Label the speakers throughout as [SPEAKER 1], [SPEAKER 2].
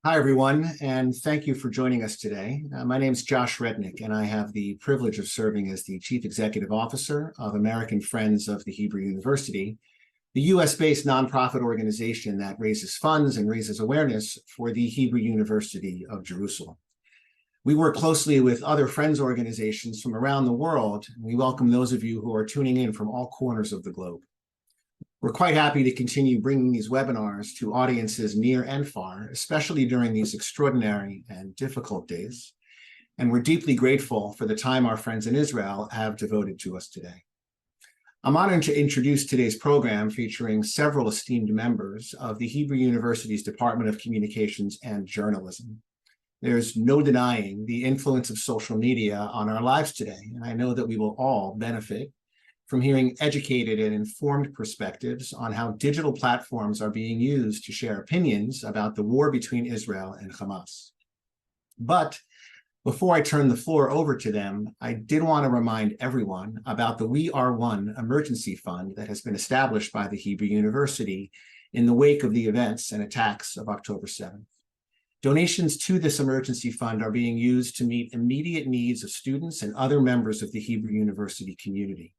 [SPEAKER 1] Hi, everyone, and thank you for joining us today. My name is Josh Rednick, and I have the privilege of serving as the Chief Executive Officer of American Friends of the Hebrew University, the US-based nonprofit organization that raises funds and raises awareness for the Hebrew University of Jerusalem. We work closely with other Friends organizations from around the world, and we welcome those of you who are tuning in from all corners of the globe. We're quite happy to continue bringing these webinars to audiences near and far, especially during these extraordinary and difficult days. And we're deeply grateful for the time our friends in Israel have devoted to us today. I'm honored to introduce today's program featuring several esteemed members of the Hebrew University's Department of Communications and Journalism. There's no denying the influence of social media on our lives today, and I know that we will all benefit from hearing educated and informed perspectives on how digital platforms are being used to share opinions about the war between Israel and Hamas. But before I turn the floor over to them, I did want to remind everyone about the We Are One emergency fund that has been established by the Hebrew University in the wake of the events and attacks of October 7th. Donations to this emergency fund are being used to meet immediate needs of students and other members of the Hebrew University community,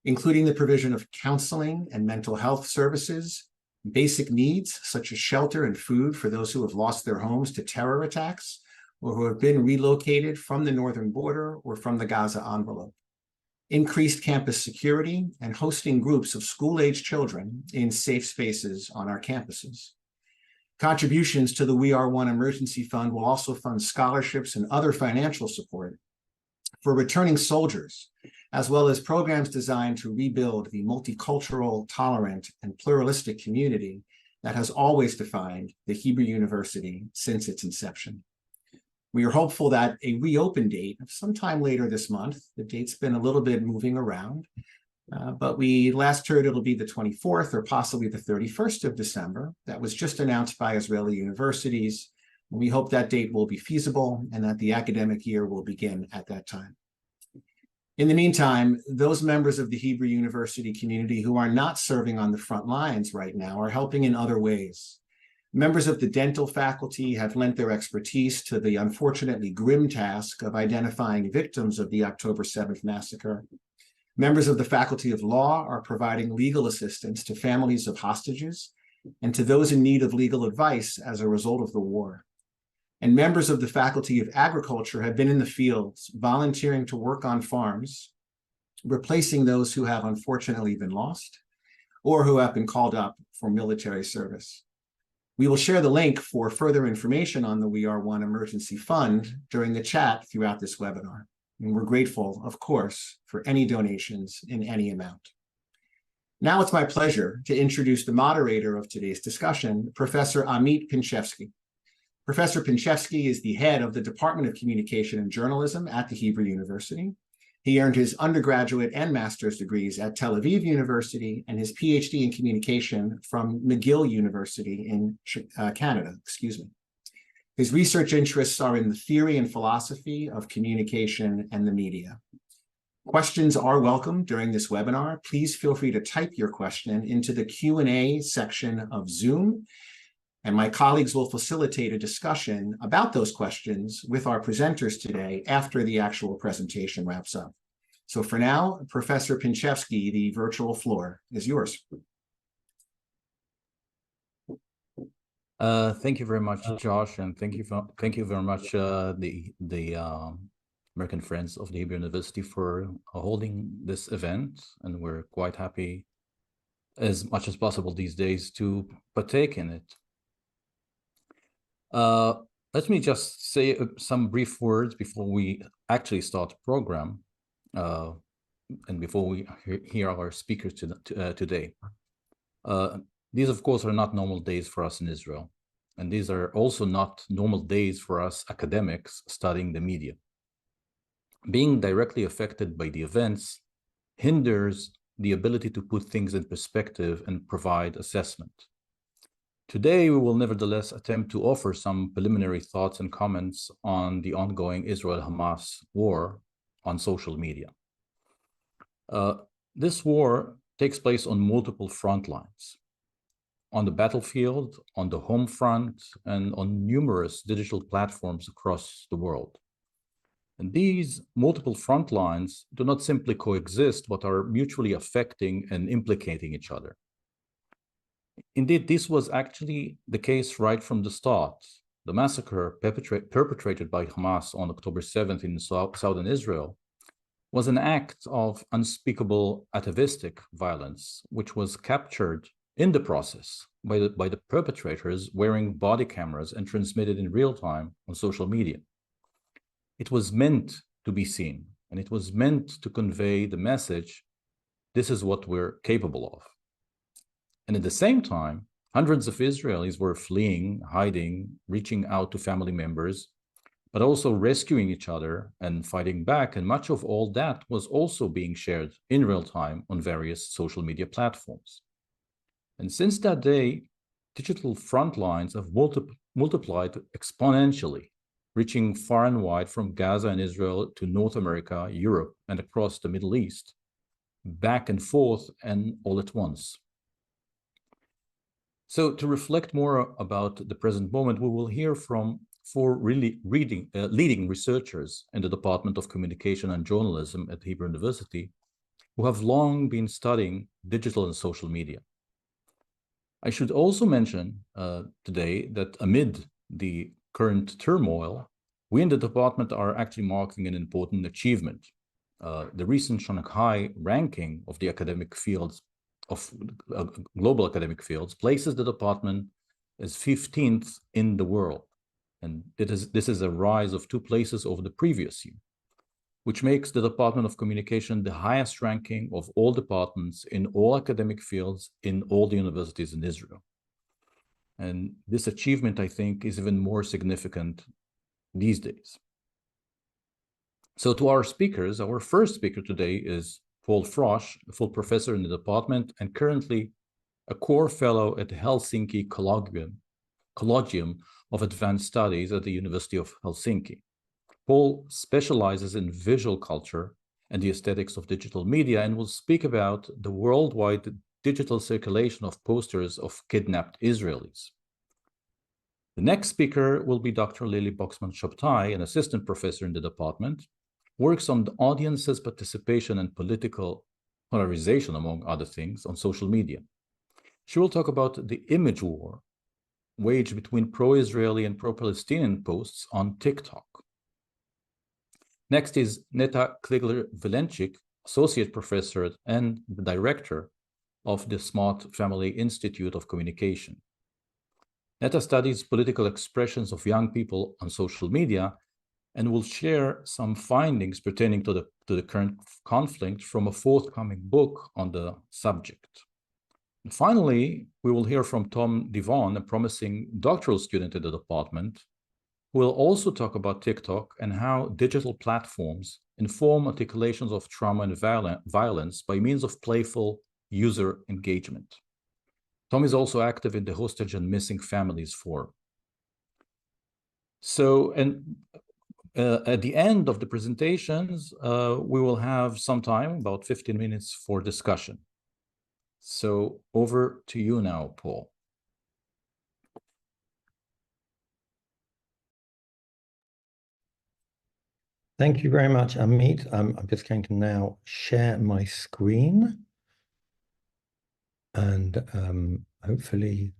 [SPEAKER 1] including the provision of counseling and mental health services, basic needs such as shelter and food for those who have lost their homes to terror attacks or who have been relocated from the northern border or from the Gaza envelope, increased campus security, and hosting groups of school-age children in safe spaces on our campuses. Contributions to the We Are One Emergency Fund will also fund scholarships and other financial support for returning soldiers, as well as programs designed to rebuild the multicultural, tolerant, and pluralistic community that has always defined the Hebrew University since its inception. We are hopeful that a reopen date of sometime later this month, the date's been a little bit moving around, but we last heard it'll be the 24th or possibly the 31st of December. That was just announced by Israeli universities. We hope that date will be feasible and that the academic year will begin at that time. In the meantime, those members of the Hebrew University community who are not serving on the front lines right now are helping in other ways. Members of the dental faculty have lent their expertise to the unfortunately grim task of identifying victims of the October 7th massacre. Members of the Faculty of Law are providing legal assistance to families of hostages and to those in need of legal advice as a result of the war. And members of the Faculty of Agriculture have been in the fields, volunteering to work on farms, replacing those who have unfortunately been lost or who have been called up for military service. We will share the link for further information on the We Are One Emergency Fund during the chat throughout this webinar. And we're grateful, of course, for any donations in any amount. Now it's my pleasure to introduce the moderator of today's discussion, Professor Amit Pinchevsky. Professor Pinchevsky is the head of the Department of Communication and Journalism at the Hebrew University. He earned his undergraduate and master's degrees at Tel Aviv University and his PhD in communication from McGill University in Canada. His research interests are in the theory and philosophy of communication and the media. Questions are welcome during this webinar. Please feel free to type your question into the Q&A section of Zoom, and my colleagues will facilitate a discussion about those questions with our presenters today after the actual presentation wraps up. So for now, Professor Pinchevsky, the virtual floor is yours.
[SPEAKER 2] Thank you very much, Josh, and thank you very much, the American Friends of the Hebrew University for holding this event, and we're quite happy as much as possible these days to partake in it. Let me just say some brief words before we actually start the program, and before we hear our speakers today. These, of course, are not normal days for us in Israel, and these are also not normal days for us academics studying the media. Being directly affected by the events hinders the ability to put things in perspective and provide assessment. Today, we will nevertheless attempt to offer some preliminary thoughts and comments on the ongoing Israel-Hamas war on social media. This war takes place on multiple front lines. on the battlefield, on the home front, and on numerous digital platforms across the world. And these multiple front lines do not simply coexist, but are mutually affecting and implicating each other. Indeed, this was actually the case right from the start. The massacre perpetrated by Hamas on October 7th in southern Israel was an act of unspeakable atavistic violence, which was captured in the process by the perpetrators wearing body cameras and transmitted in real time on social media. It was meant to be seen, and it was meant to convey the message, this is what we're capable of. And at the same time, hundreds of Israelis were fleeing, hiding, reaching out to family members, but also rescuing each other and fighting back. And much of all that was also being shared in real time on various social media platforms. And since that day, digital front lines have multiplied exponentially, reaching far and wide from Gaza and Israel to North America, Europe, and across the Middle East, back and forth and all at once. So to reflect more about the present moment, we will hear from four leading researchers in the Department of Communication and Journalism at Hebrew University, who have long been studying digital and social media. I should also mention today that amid the current turmoil, we in the department are actually marking an important achievement. The recent Shanghai ranking of the academic fields, of global academic fields, places the department as 15th in the world. And this is a rise of 2 places over the previous year, which makes the Department of Communication the highest ranking of all departments in all academic fields in all the universities in Israel. And this achievement, I think, is even more significant these days. So to our speakers, our first speaker today is Paul Frosch, a full professor in the department and currently a core fellow at the Helsinki Collegium of Advanced Studies at the University of Helsinki. Paul specializes in visual culture and the aesthetics of digital media and will speak about the worldwide digital circulation of posters of kidnapped Israelis. The next speaker will be Dr. Lily Boxman-Shabtai, an assistant professor in the department, works on the audience's participation and political polarization, among other things, on social media. She will talk about the image war waged between pro-Israeli and pro-Palestinian posts on TikTok. Next is Neta Kligler-Vilenchik, associate professor and the director of the Smart Family Institute of Communication. Neta studies political expressions of young people on social media and will share some findings pertaining to the current conflict from a forthcoming book on the subject. And finally, we will hear from Tom Devon, a promising doctoral student in the department, who will also talk about TikTok and how digital platforms inform articulations of trauma and violence by means of playful user engagement. Tom is also active in the Hostage and Missing Families Forum. So, at the end of the presentations, we will have some time, about 15 minutes for discussion. So over to you now, Paul.
[SPEAKER 3] Thank you very much, Amit. I'm just going to now share my screen. And hopefully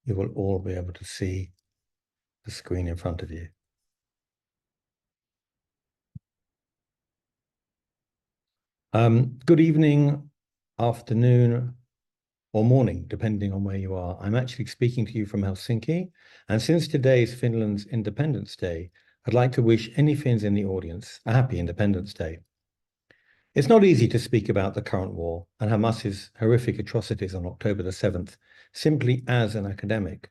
[SPEAKER 3] you will all be able to see the screen in front of you. Good evening, afternoon, or morning, depending on where you are. I'm actually speaking to you from Helsinki, and since today is Finland's Independence Day, I'd like to wish any Finns in the audience a happy Independence Day. It's not easy to speak about the current war and Hamas's horrific atrocities on October the 7th simply as an academic.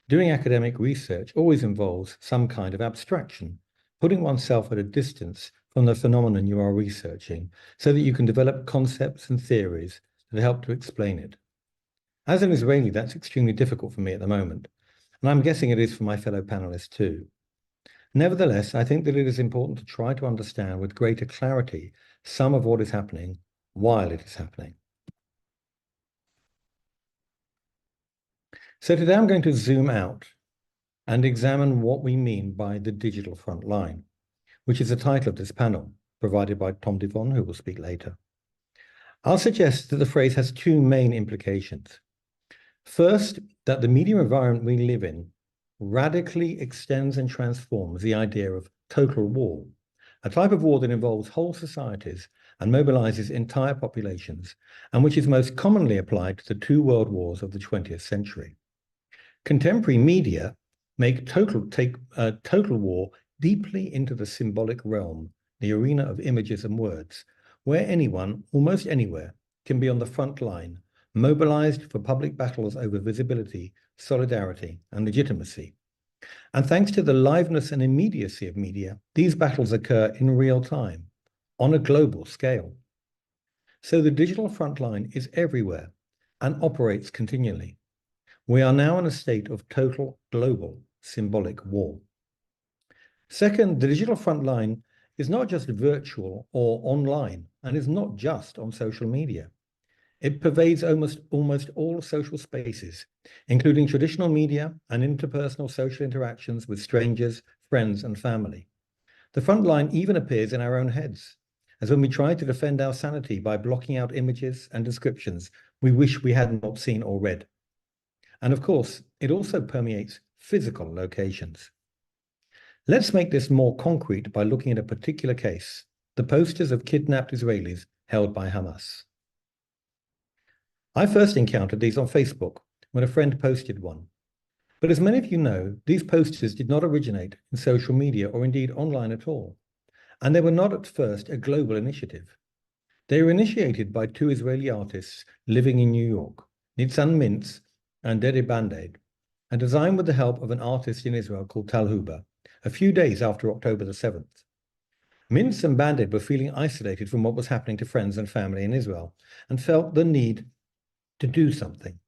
[SPEAKER 3] Doing academic research always involves some kind of abstraction, putting oneself at a distance from the phenomenon you are researching so that you can develop concepts and theories that help to explain it. As an Israeli, that's extremely difficult for me at the moment, and I'm guessing it is for my fellow panelists too. Nevertheless, I think that it is important to try to understand with greater clarity some of what is happening while it is happening. So today I'm going to zoom out and examine what we mean by the digital front line, which is the title of this panel, provided by Tom Devon, who will speak later. I'll suggest that the phrase has two main implications. First, that the media environment we live in radically extends and transforms the idea of total war, a type of war that involves whole societies and mobilizes entire populations, and which is most commonly applied to the two world wars of the 20th century. Contemporary media take total war deeply into the symbolic realm, the arena of images and words, where anyone, almost anywhere, can be on the front line, mobilized for public battles over visibility, solidarity, and legitimacy. And thanks to the liveness and immediacy of media, these battles occur in real time, on a global scale. So the digital front line is everywhere and operates continually. We are now in a state of total global symbolic war. Second, the digital front line is not just virtual or online, and is not just on social media. It pervades almost all social spaces, including traditional media and interpersonal social interactions with strangers, friends, and family. The front line even appears in our own heads, as when we try to defend our sanity by blocking out images and descriptions we wish we had not seen or read. And of course, it also permeates physical locations. Let's make this more concrete by looking at a particular case, the posters of kidnapped Israelis held by Hamas. I first encountered these on Facebook when a friend posted one. But as many of you know, these posters did not originate in social media or indeed online at all. And they were not at first a global initiative. They were initiated by two Israeli artists living in New York, Nitzan Mintz and Dede Band-Aid, and designed with the help of an artist in Israel called Tal Huber, a few days after October the 7th. Mintz and Band-Aid were feeling isolated from what was happening to friends and family in Israel and felt the need to do something.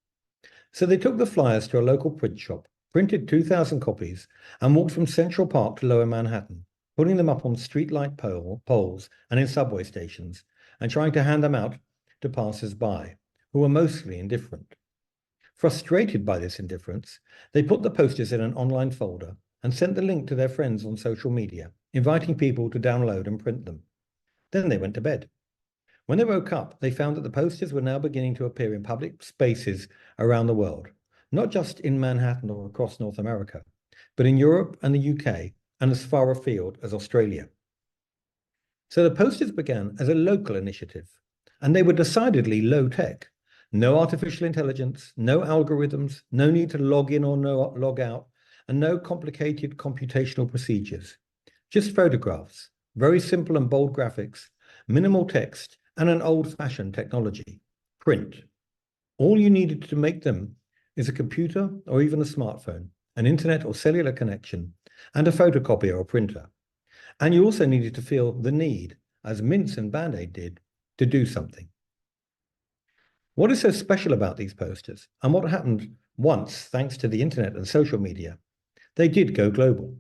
[SPEAKER 3] So they took the flyers to a local print shop, printed 2,000 copies, and walked from Central Park to Lower Manhattan, putting them up on streetlight poles and in subway stations, and trying to hand them out to passers-by, who were mostly indifferent. Frustrated by this indifference, they put the posters in an online folder and sent the link to their friends on social media, inviting people to download and print them. Then they went to bed. When they woke up, they found that the posters were now beginning to appear in public spaces around the world, not just in Manhattan or across North America, but in Europe and the UK and as far afield as Australia. So the posters began as a local initiative, and they were decidedly low-tech. No artificial intelligence, no algorithms, no need to log in or log out, and no complicated computational procedures. Just photographs, very simple and bold graphics, minimal text, and an old-fashioned technology, print. All you needed to make them is a computer or even a smartphone, an internet or cellular connection, and a photocopier or printer. And you also needed to feel the need, as Mintz and Band-Aid did, to do something. What is so special about these posters, and what happened once, thanks to the internet and social media? They did go global.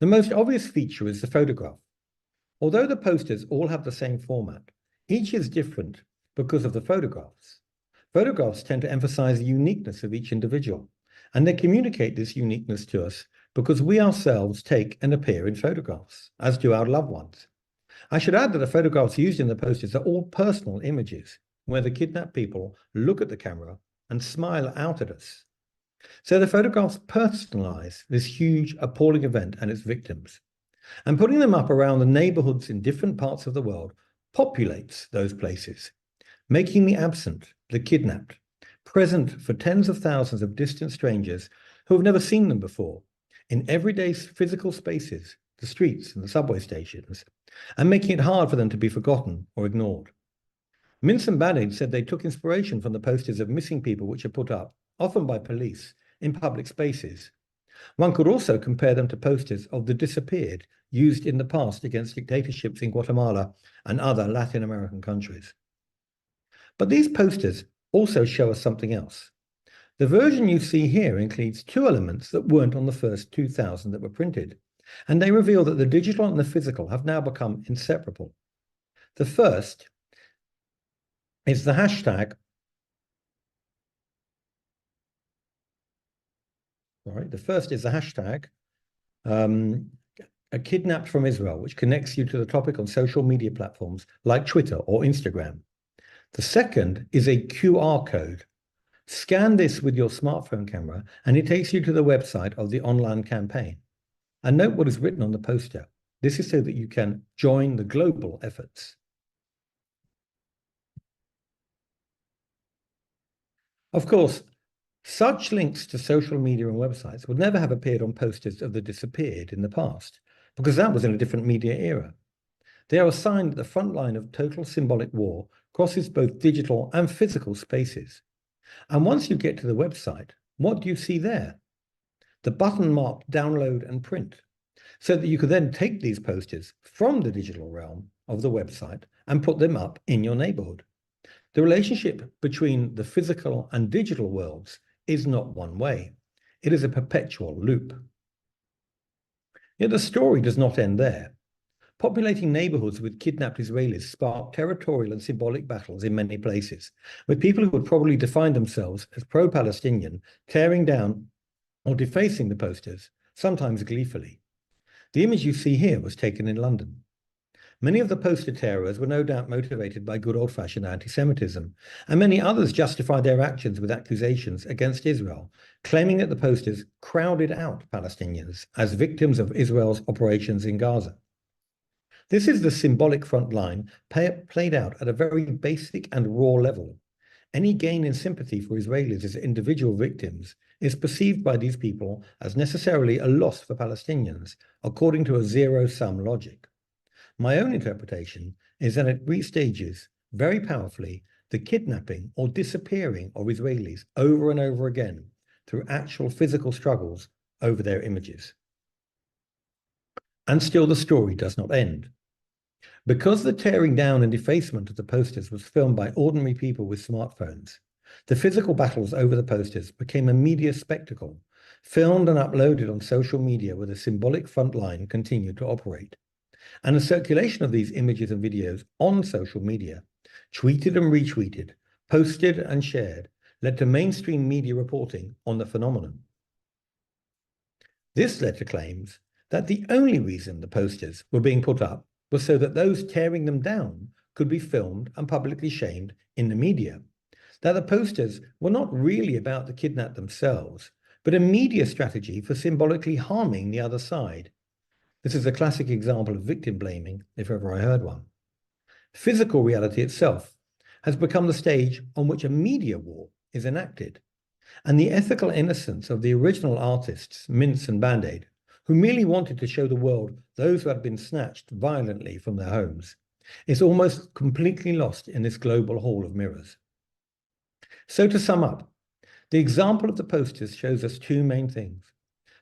[SPEAKER 3] The most obvious feature is the photograph. Although the posters all have the same format, each is different because of the photographs. Photographs tend to emphasize the uniqueness of each individual, and they communicate this uniqueness to us because we ourselves take and appear in photographs, as do our loved ones. I should add that the photographs used in the posters are all personal images, where the kidnapped people look at the camera and smile out at us. So the photographs personalize this huge, appalling event and its victims. And putting them up around the neighborhoods in different parts of the world populates those places, making the absent, the kidnapped, present for tens of thousands of distant strangers who have never seen them before, in everyday physical spaces, the streets and the subway stations, and making it hard for them to be forgotten or ignored. Mintz and Band-Aid said they took inspiration from the posters of missing people which are put up, often by police, in public spaces. One could also compare them to posters of the disappeared used in the past against dictatorships in Guatemala and other Latin American countries. But these posters also show us something else. The version you see here includes two elements that weren't on the first 2,000 that were printed, and they reveal that the digital and the physical have now become inseparable. The first is the hashtag All right. The first is the hashtag kidnapped from Israel, which connects you to the topic on social media platforms like Twitter or Instagram. The second is a QR code. Scan this with your smartphone camera, and it takes you to the website of the online campaign. And note what is written on the poster. This is so that you can join the global efforts. Of course, such links to social media and websites would never have appeared on posters of the disappeared in the past, because that was in a different media era. They are a sign that the front line of total symbolic war crosses both digital and physical spaces. And once you get to the website, what do you see there? The button marked download and print, so that you could then take these posters from the digital realm of the website and put them up in your neighborhood. The relationship between the physical and digital worlds is not one way. It is a perpetual loop. Yet the story does not end there. Populating neighborhoods with kidnapped Israelis sparked territorial and symbolic battles in many places, with people who would probably define themselves as pro-Palestinian tearing down or defacing the posters, sometimes gleefully. The image you see here was taken in London. Many of the poster terrors were no doubt motivated by good old-fashioned anti-Semitism, and many others justified their actions with accusations against Israel, claiming that the posters crowded out Palestinians as victims of Israel's operations in Gaza. This is the symbolic front line played out at a very basic and raw level. Any gain in sympathy for Israelis as individual victims is perceived by these people as necessarily a loss for Palestinians, according to a zero-sum logic. My own interpretation is that it restages very powerfully the kidnapping or disappearing of Israelis over and over again through actual physical struggles over their images. And still the story does not end. Because the tearing down and defacement of the posters was filmed by ordinary people with smartphones, the physical battles over the posters became a media spectacle, filmed and uploaded on social media where the symbolic front line continued to operate. And the circulation of these images and videos on social media, tweeted and retweeted, posted and shared, led to mainstream media reporting on the phenomenon. This led to claims that the only reason the posters were being put up was so that those tearing them down could be filmed and publicly shamed in the media. That the posters were not really about the kidnapped themselves, but a media strategy for symbolically harming the other side. This is a classic example of victim blaming, if ever I heard one. Physical reality itself has become the stage on which a media war is enacted. And the ethical innocence of the original artists, Mintz and Band-Aid, who merely wanted to show the world those who had been snatched violently from their homes, is almost completely lost in this global hall of mirrors. So to sum up, the example of the posters shows us two main things.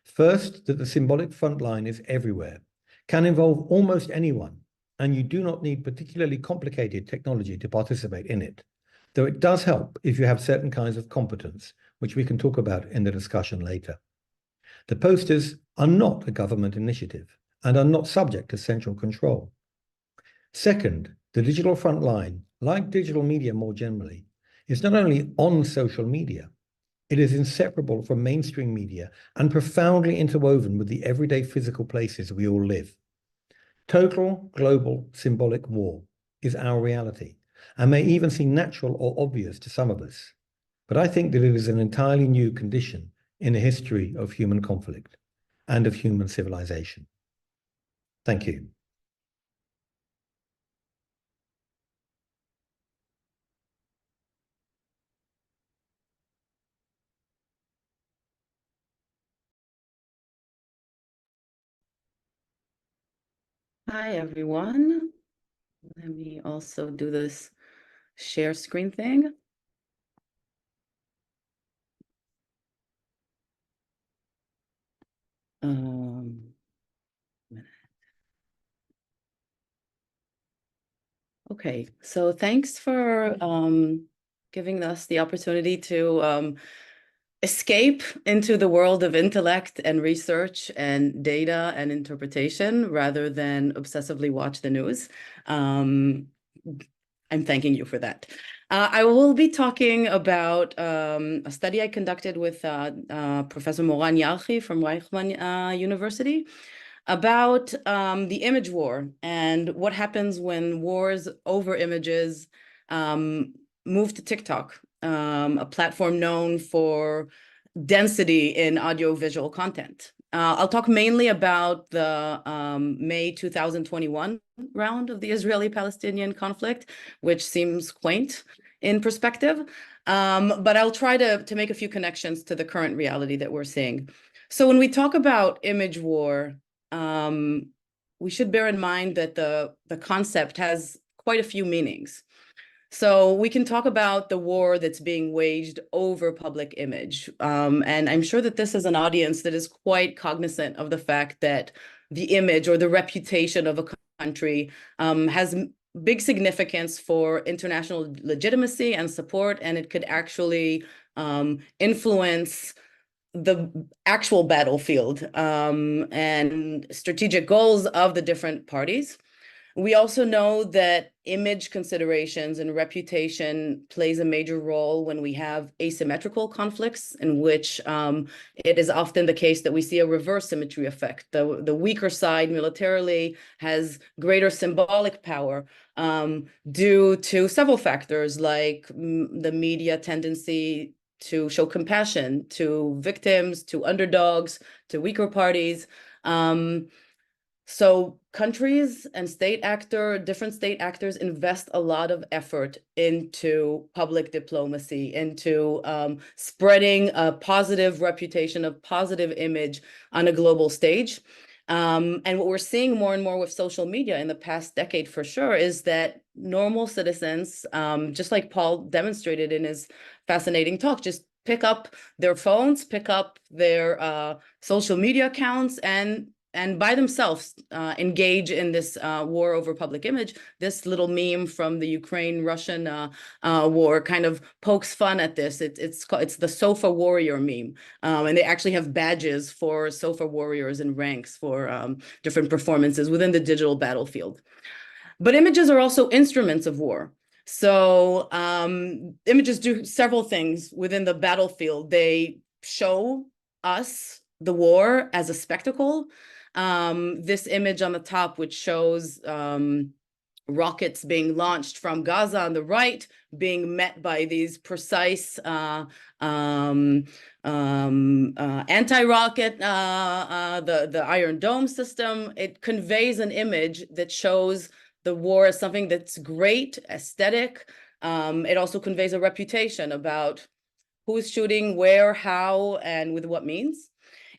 [SPEAKER 3] First, that the symbolic front line is everywhere, can involve almost anyone, and you do not need particularly complicated technology to participate in it, though it does help if you have certain kinds of competence, which we can talk about in the discussion later. The posters are not a government initiative and are not subject to central control. Second, the digital front line, like digital media more generally, is not only on social media, it is inseparable from mainstream media and profoundly interwoven with the everyday physical places we all live. Total global symbolic war is our reality and may even seem natural or obvious to some of us. But I think that it is an entirely new condition in the history of human conflict and of human civilization. Thank you.
[SPEAKER 4] Hi, everyone. Let me also do this share screen thing. Okay, so thanks for giving us the opportunity to escape into the world of intellect and research and data and interpretation rather than obsessively watch the news. I'm thanking you for that. I will be talking about a study I conducted with Professor Moran Yalchi from Reichman University about the image war and what happens when wars over images move to TikTok, a platform known for density in audiovisual content. I'll talk mainly about the May 2021 round of the Israeli-Palestinian conflict, which seems quaint in perspective, but I'll try to make a few connections to the current reality that we're seeing. So when we talk about image war, we should bear in mind that the concept has quite a few meanings. So we can talk about the war that's being waged over public image. And I'm sure that this is an audience that is quite cognizant of the fact that the image or the reputation of a country has big significance for international legitimacy and support, and it could actually influence the actual battlefield and strategic goals of the different parties. We also know that image considerations and reputation plays a major role when we have asymmetrical conflicts, in which it is often the case that we see a reverse symmetry effect. The weaker side militarily has greater symbolic power due to several factors, like the media tendency to show compassion to victims, to underdogs, to weaker parties. So countries and different state actors invest a lot of effort into public diplomacy, into spreading a positive reputation, a positive image on a global stage. And what we're seeing more and more with social media in the past decade, for sure, is that normal citizens, just like Paul demonstrated in his fascinating talk, just pick up their phones, pick up their social media accounts, and by themselves engage in this war over public image. This little meme from the Ukraine-Russian war kind of pokes fun at this. It's the sofa warrior meme, and they actually have badges for sofa warriors and ranks for different performances within the digital battlefield. But images are also instruments of war. So images do several things within the battlefield. They show us the war as a spectacle. This image on the top, which shows rockets being launched from Gaza on the right, being met by these precise anti-rocket, the Iron Dome system. It conveys an image that shows the war as something that's great, aesthetic. It also conveys a reputation about who's shooting, where, how, and with what means.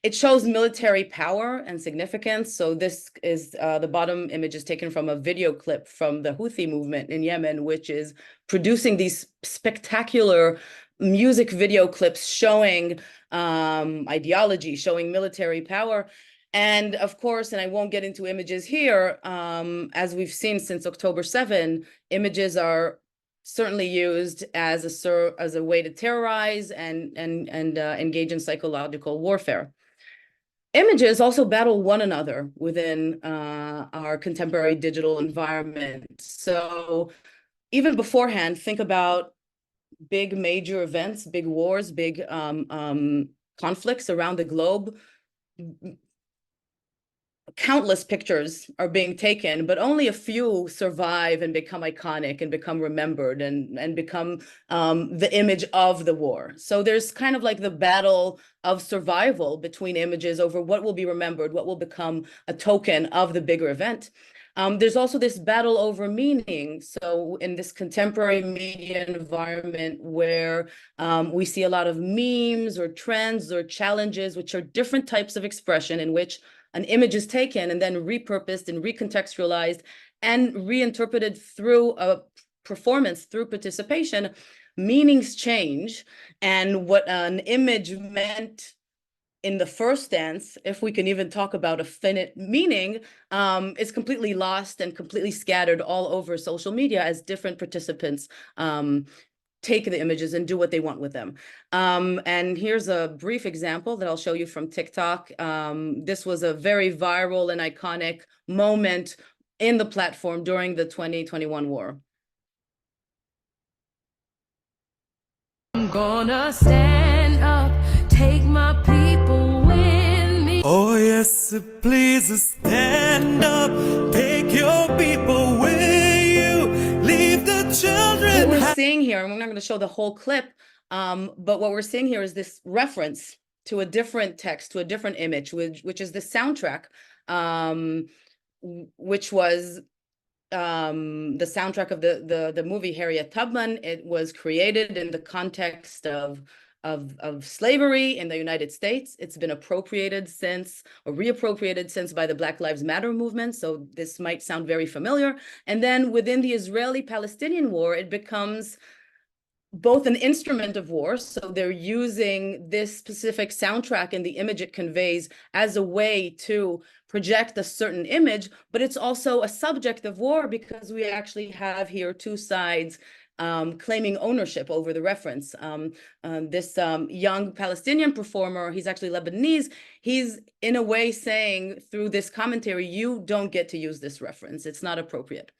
[SPEAKER 4] It shows military power and significance. So this is the bottom image is taken from a video clip from the Houthi movement in Yemen, which is producing these spectacular music video clips showing ideology, showing military power. And of course, and I won't get into images here, as we've seen since October 7, images are certainly used as a way to terrorize and engage in psychological warfare. Images also battle one another within our contemporary digital environment. So even beforehand, think about big major events, big wars, big conflicts around the globe. Countless pictures are being taken, but only a few survive and become iconic and become remembered and become the image of the war. So there's kind of like the battle of survival between images over what will be remembered, what will become a token of the bigger event. There's also this battle over meaning. So in this contemporary media environment where we see a lot of memes or trends or challenges, which are different types of expression in which an image is taken and then repurposed and recontextualized and reinterpreted through a performance, through participation, meanings change. And what an image meant in the first dance, if we can even talk about a finite meaning, is completely lost and completely scattered all over social media as different participants take the images and do what they want with them. And here's a brief example that I'll show you from TikTok. This was a very viral and iconic moment in the platform during the 2021 war.
[SPEAKER 5] I'm gonna stand up, take my people with me.
[SPEAKER 6] Oh yes, please stand up, take your people with you, leave the children.
[SPEAKER 4] What we're seeing here, and we're not going to show the whole clip, but what we're seeing here is this reference to a different text, to a different image, which is the soundtrack, which was the soundtrack of the movie Harriet Tubman. It was created in the context of slavery in the United States. It's been appropriated since, or reappropriated since, by the Black Lives Matter movement. So this might sound very familiar. And then within the Israeli-Palestinian war, it becomes both an instrument of war, so they're using this specific soundtrack and the image it conveys as a way to project a certain image, but it's also a subject of war because we actually have here two sides claiming ownership over the reference. This young Palestinian performer, he's actually Lebanese, he's in a way saying through this commentary, you don't get to use this reference, it's not appropriate.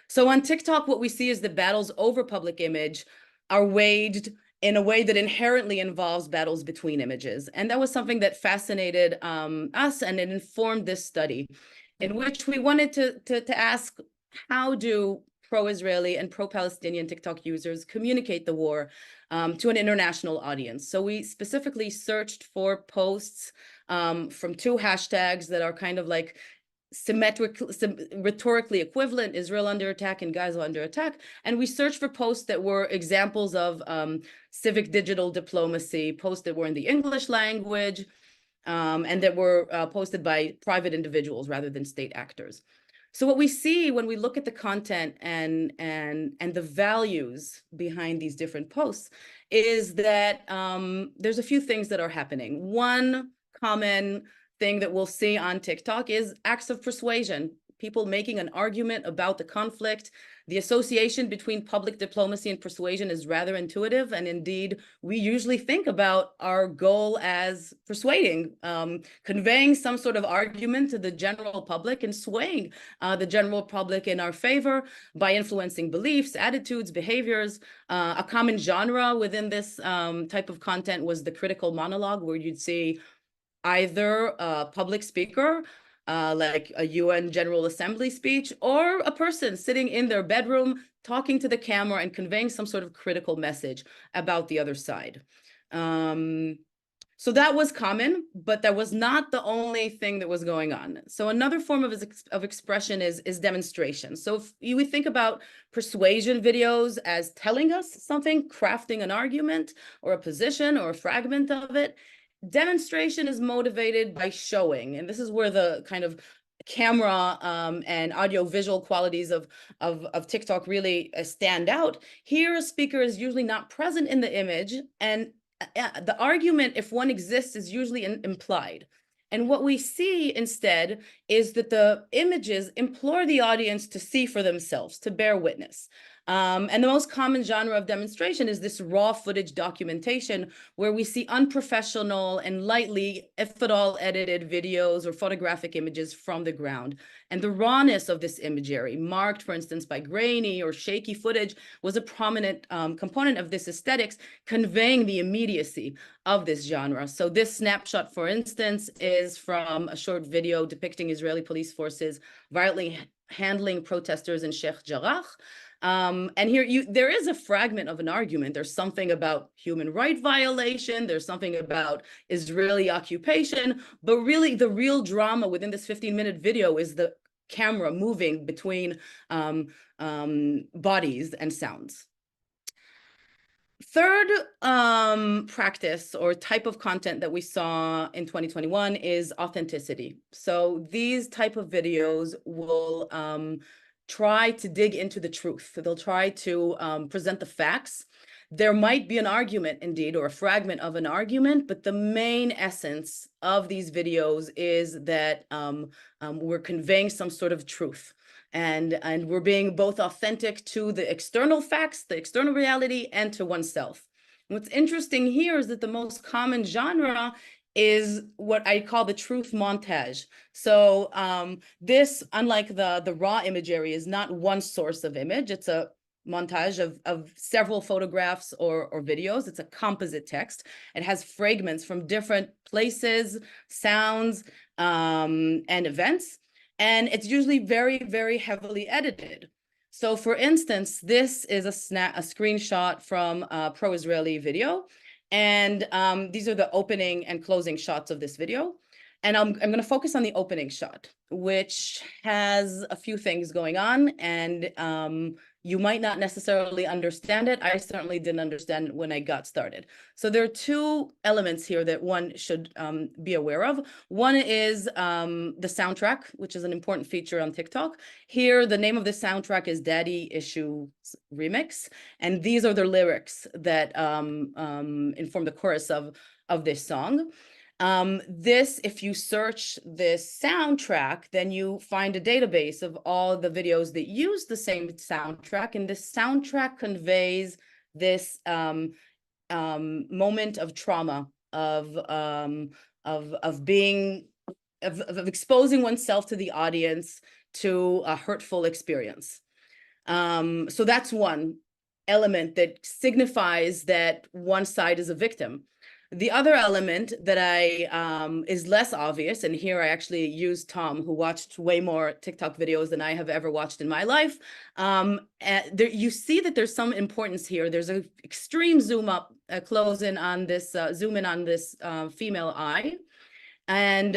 [SPEAKER 4] So on TikTok, what we see is the battles over public image are waged in a way that inherently involves battles between images. And that was something that fascinated us, and it informed this study, in which we wanted to ask, how do pro-Israeli and pro-Palestinian TikTok users communicate the war to an international audience? So we specifically searched for posts from two hashtags that are kind of like rhetorically equivalent: Israel under attack and Gaza under attack. And we searched for posts that were examples of civic digital diplomacy, posts that were in the English language, and that were posted by private individuals rather than state actors. So what we see when we look at the content and the values behind these different posts is that there's a few things that are happening. One common thing that we'll see on TikTok is acts of persuasion, people making an argument about the conflict. The association between public diplomacy and persuasion is rather intuitive, and indeed, we usually think about our goal as persuading, conveying some sort of argument to the general public and swaying the general public in our favor by influencing beliefs, attitudes, behaviors. A common genre within this type of content was the critical monologue, where you'd see either a public speaker, like a UN General Assembly speech, or a person sitting in their bedroom talking to the camera and conveying some sort of critical message about the other side. So that was common, but that was not the only thing that was going on. So another form of expression is demonstration. So if we think about persuasion videos as telling us something, crafting an argument or a position or a fragment of it, demonstration is motivated by showing, and this is where the kind of camera and audio-visual qualities of TikTok really stand out. Here, a speaker is usually not present in the image, and the argument, if one exists, is usually implied. And what we see instead is that the images implore the audience to see for themselves, to bear witness. And the most common genre of demonstration is this raw footage documentation, where we see unprofessional and lightly, if at all, edited videos or photographic images from the ground. And the rawness of this imagery, marked, for instance, by grainy or shaky footage, was a prominent component of this aesthetics, conveying the immediacy of this genre. So this snapshot, for instance, is from a short video depicting Israeli police forces violently handling protesters in Sheikh Jarrah. And here there is a fragment of an argument. There's something about human rights violation. There's something about Israeli occupation. But really, the real drama within this 15-minute video is the camera moving between bodies and sounds. Third practice or type of content that we saw in 2021 is authenticity. So these type of videos will try to dig into the truth. They'll try to present the facts. There might be an argument indeed, or a fragment of an argument, but the main essence of these videos is that we're conveying some sort of truth. And we're being both authentic to the external facts, the external reality, and to oneself. What's interesting here is that the most common genre is what I call the truth montage. So this, unlike the raw imagery, is not one source of image. It's a montage of several photographs or videos. It's a composite text. It has fragments from different places, sounds, and events. And it's usually very, very heavily edited. So for instance, this is a screenshot from a pro-Israeli video. And these are the opening and closing shots of this video. And I'm going to focus on the opening shot, which has a few things going on. And you might not necessarily understand it. I certainly didn't understand it when I got started. So there are two elements here that one should be aware of. One is the soundtrack, which is an important feature on TikTok. Here, the name of the soundtrack is Daddy Issues Remix. And these are the lyrics that inform the chorus of this song. If you search this soundtrack, then you find a database of all the videos that use the same soundtrack, and this soundtrack conveys this moment of trauma, of exposing oneself to the audience to a hurtful experience. So that's one element that signifies that one side is a victim. The other element that is less obvious, and here I actually used Tom, who watched way more TikTok videos than I have ever watched in my life. You see that there's some importance here. There's an extreme zoom up, zoom in on this female eye. And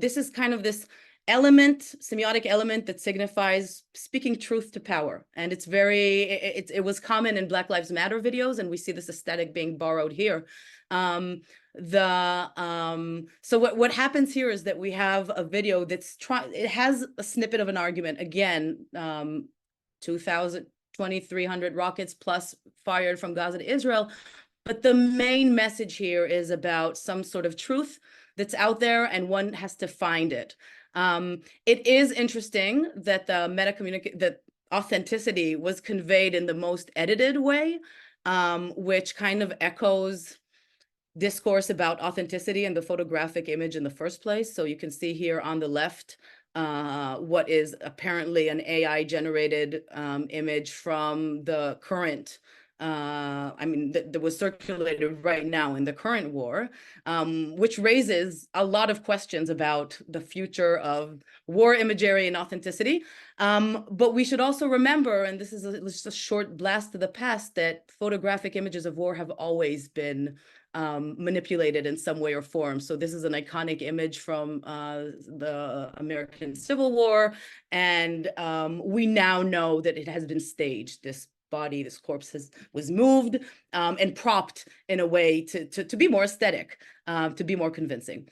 [SPEAKER 4] this is kind of this semiotic element that signifies speaking truth to power. And it was common in Black Lives Matter videos, and we see this aesthetic being borrowed here. So what happens here is that we have a video it has a snippet of an argument, again, 2,300 rockets plus fired from Gaza to Israel. But the main message here is about some sort of truth that's out there, and one has to find it. It is interesting that that authenticity was conveyed in the most edited way, which kind of echoes discourse about authenticity and the photographic image in the first place. So you can see here on the left what is apparently an AI-generated image from the current that was circulated right now in the current war, which raises a lot of questions about the future of war imagery and authenticity. But we should also remember, and this is just a short blast to the past, that photographic images of war have always been manipulated in some way or form. So this is an iconic image from the American Civil War, and we now know that it has been staged. This corpse was moved and propped in a way to be more aesthetic, to be more convincing.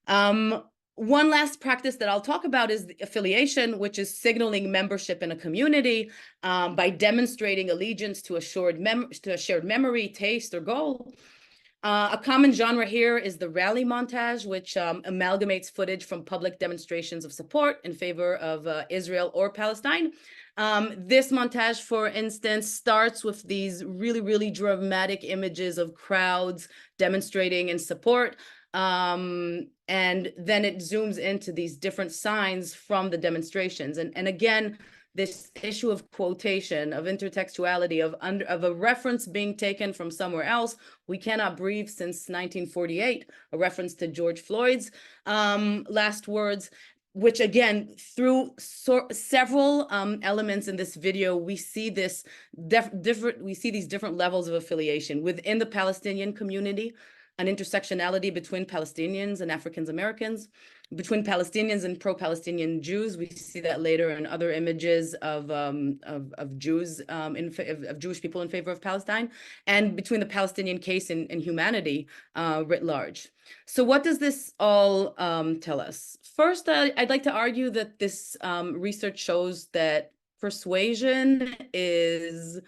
[SPEAKER 4] One last practice that I'll talk about is the affiliation, which is signaling membership in a community by demonstrating allegiance to a shared memory, taste, or goal. A common genre here is the rally montage, which amalgamates footage from public demonstrations of support in favor of Israel or Palestine. This montage, for instance, starts with these really, really dramatic images of crowds demonstrating in support. And then it zooms into these different signs from the demonstrations. And again, this issue of quotation, of intertextuality, of a reference being taken from somewhere else. We cannot breathe since 1948, a reference to George Floyd's last words, which again, through several elements in this video, we see these different levels of affiliation within the Palestinian community, an intersectionality between Palestinians and African Americans, between Palestinians and pro-Palestinian Jews. We see that later in other images of Jews, of Jewish people in favor of Palestine, and between the Palestinian case and humanity writ large. So what does this all tell us? First, I'd like to argue that this research shows that persuasion is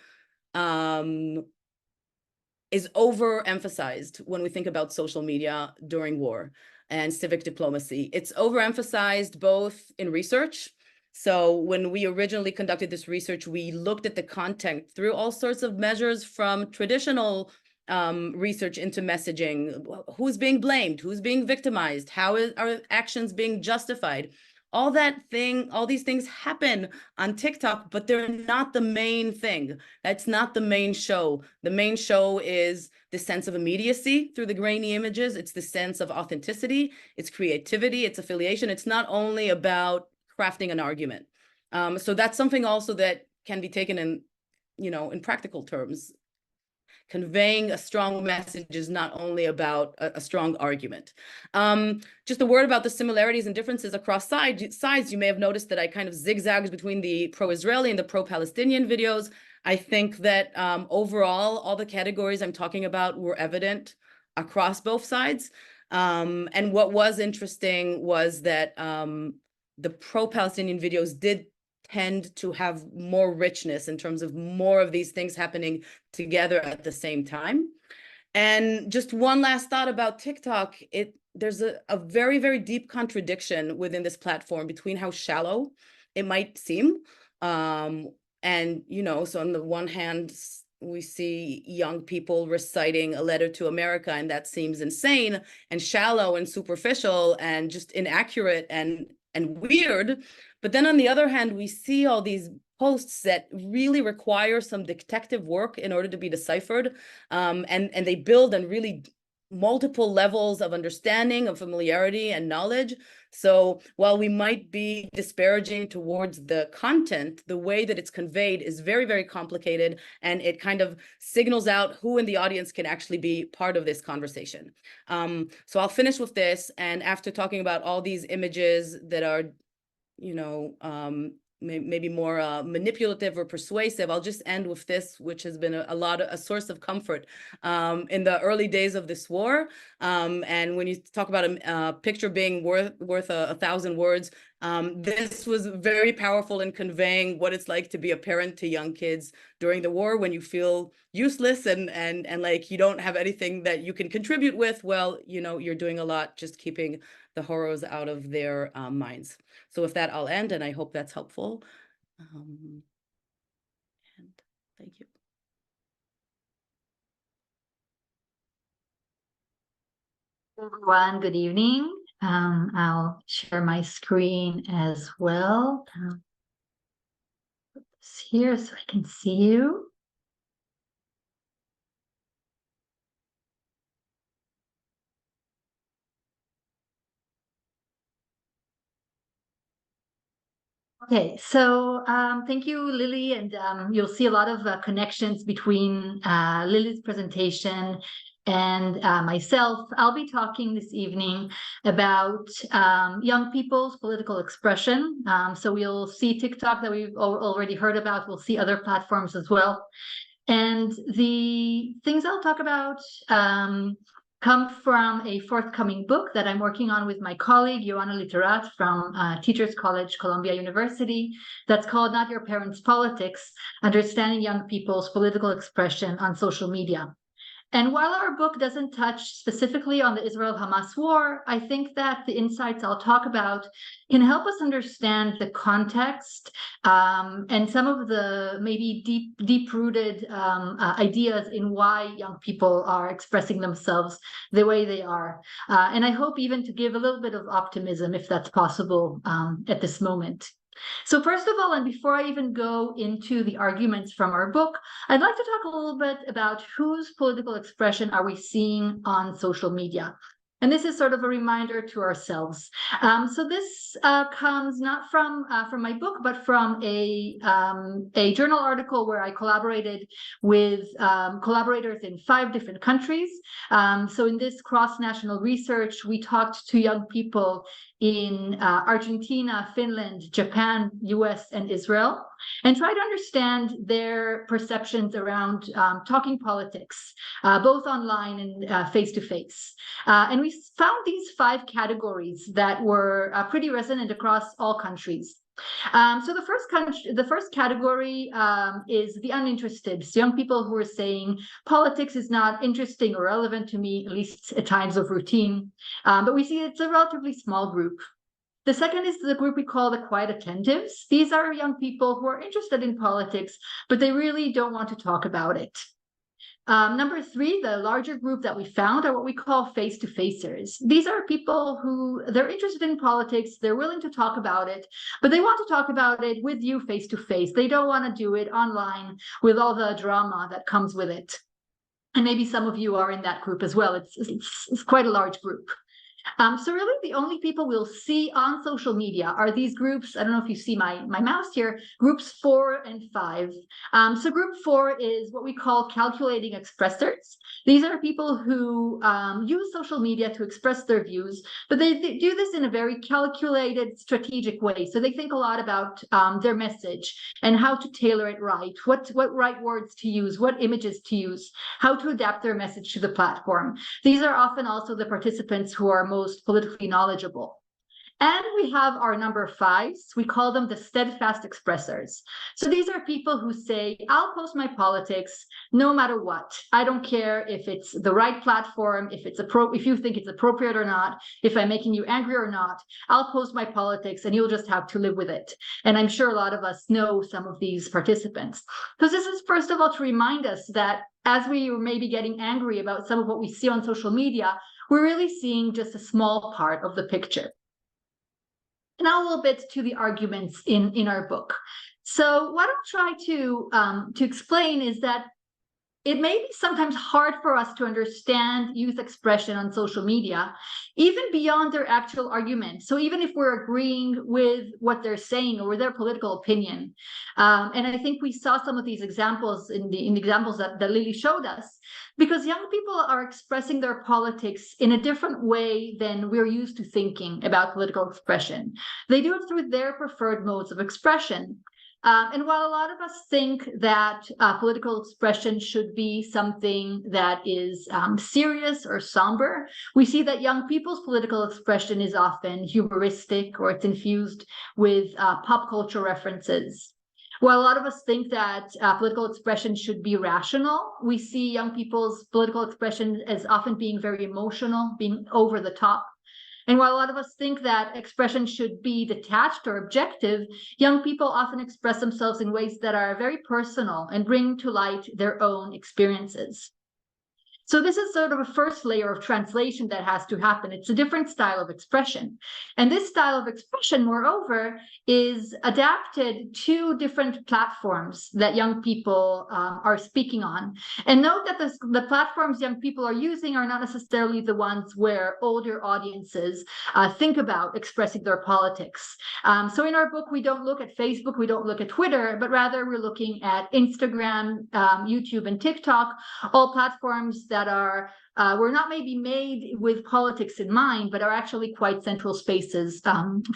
[SPEAKER 4] overemphasized when we think about social media during war and civic diplomacy. It's overemphasized both in research. So when we originally conducted this research, we looked at the content through all sorts of measures, from traditional research into messaging, who's being blamed, who's being victimized, how are actions being justified, all these things happen on TikTok, but they're not the main thing. That's not the main show. The main show is the sense of immediacy through the grainy images. It's the sense of authenticity, it's creativity, it's affiliation. It's not only about crafting an argument. So that's something also that can be taken in, in practical terms. Conveying a strong message is not only about a strong argument. Just a word about the similarities and differences across sides. You may have noticed that I kind of zigzagged between the pro-Israeli and the pro-Palestinian videos. I think that overall, all the categories I'm talking about were evident across both sides. And what was interesting was that the pro-Palestinian videos did tend to have more richness in terms of more of these things happening together at the same time. And just one last thought about TikTok, there's a very, very deep contradiction within this platform between how shallow it might seem. So on the one hand, we see young people reciting a letter to America, and that seems insane and shallow and superficial and just inaccurate and weird. But then on the other hand, we see all these posts that really require some detective work in order to be deciphered. And they build on really multiple levels of understanding, of familiarity and knowledge. So while we might be disparaging towards the content, the way that it's conveyed is very, very complicated, and it kind of signals out who in the audience can actually be part of this conversation. So I'll finish with this, and after talking about all these images that are maybe more manipulative or persuasive, I'll just end with this, which has been a source of comfort in the early days of this war. And when you talk about a picture being worth 1,000 words, this was very powerful in conveying what it's like to be a parent to young kids during the war, when you feel useless and like you don't have anything that you can contribute with. Well, you're doing a lot just keeping the horrors out of their minds. So with that, I'll end, and I hope that's helpful. And thank you.
[SPEAKER 7] Everyone, good evening. I'll share my screen as well. Put this here so I can see you. Okay, so thank you, Lily, and you'll see a lot of connections between Lily's presentation and myself. I'll be talking this evening about young people's political expression. So we'll see TikTok that we've already heard about. We'll see other platforms as well. And the things I'll talk about come from a forthcoming book that I'm working on with my colleague, Ioana Literat from Teachers College, Columbia University, that's called Not Your Parents' Politics, Understanding Young People's Political Expression on Social Media. And while our book doesn't touch specifically on the Israel-Hamas war, I think that the insights I'll talk about can help us understand the context and some of the maybe deep-rooted ideas in why young people are expressing themselves the way they are. And I hope even to give a little bit of optimism, if that's possible at this moment. So first of all, and before I even go into the arguments from our book, I'd like to talk a little bit about whose political expression are we seeing on social media. And this is sort of a reminder to ourselves. So this comes not from my book, but from a journal article where I collaborated with collaborators in 5 different countries. So in this cross-national research, we talked to young people in Argentina, Finland, Japan, US, and Israel, and try to understand their perceptions around talking politics, both online and face-to-face. And we found these 5 categories that were pretty resonant across all countries. So the first category is the uninterested. So young people who are saying politics is not interesting or relevant to me, at least at times of routine. But we see it's a relatively small group. The second is the group we call the quiet attentives. These are young people who are interested in politics, but they really don't want to talk about it. Number three, the larger group that we found are what we call face-to-facers. These are people who they're interested in politics, they're willing to talk about it, but they want to talk about it with you face-to-face. They don't want to do it online with all the drama that comes with it. And maybe some of you are in that group as well. It's quite a large group. So really the only people we'll see on social media are these groups. I don't know if you see my mouse here, groups 4 and 5. So group 4 is what we call calculating expressors. These are people who use social media to express their views, but they do this in a very calculated, strategic way. So they think a lot about their message and how to tailor it right, what right words to use, what images to use, how to adapt their message to the platform. These are often also the participants who are most politically knowledgeable. And we have our number 5s. We call them the steadfast expressors. So these are people who say, I'll post my politics no matter what. I don't care if it's the right platform, if you think it's appropriate or not, if I'm making you angry or not. I'll post my politics and you'll just have to live with it. And I'm sure a lot of us know some of these participants. Because this is, first of all, to remind us that as we may be getting angry about some of what we see on social media, we're really seeing just a small part of the picture. Now a little bit to the arguments in our book. So what I'll try to explain is that it may be sometimes hard for us to understand youth expression on social media, even beyond their actual argument. So even if we're agreeing with what they're saying or with their political opinion, and I think we saw some of these examples in the examples that Lily showed us, because young people are expressing their politics in a different way than we're used to thinking about political expression. They do it through their preferred modes of expression. And while a lot of us think that political expression should be something that is serious or somber, we see that young people's political expression is often humoristic, or it's infused with pop culture references. While a lot of us think that political expression should be rational, we see young people's political expression as often being very emotional, being over the top. And while a lot of us think that expression should be detached or objective, young people often express themselves in ways that are very personal and bring to light their own experiences. So this is sort of a first layer of translation that has to happen. It's a different style of expression. And this style of expression, moreover, is adapted to different platforms that young people are speaking on. And note that the platforms young people are using are not necessarily the ones where older audiences think about expressing their politics. So in our book, we don't look at Facebook, we don't look at Twitter, but rather we're looking at Instagram, YouTube, and TikTok, all platforms that were not maybe made with politics in mind, but are actually quite central spaces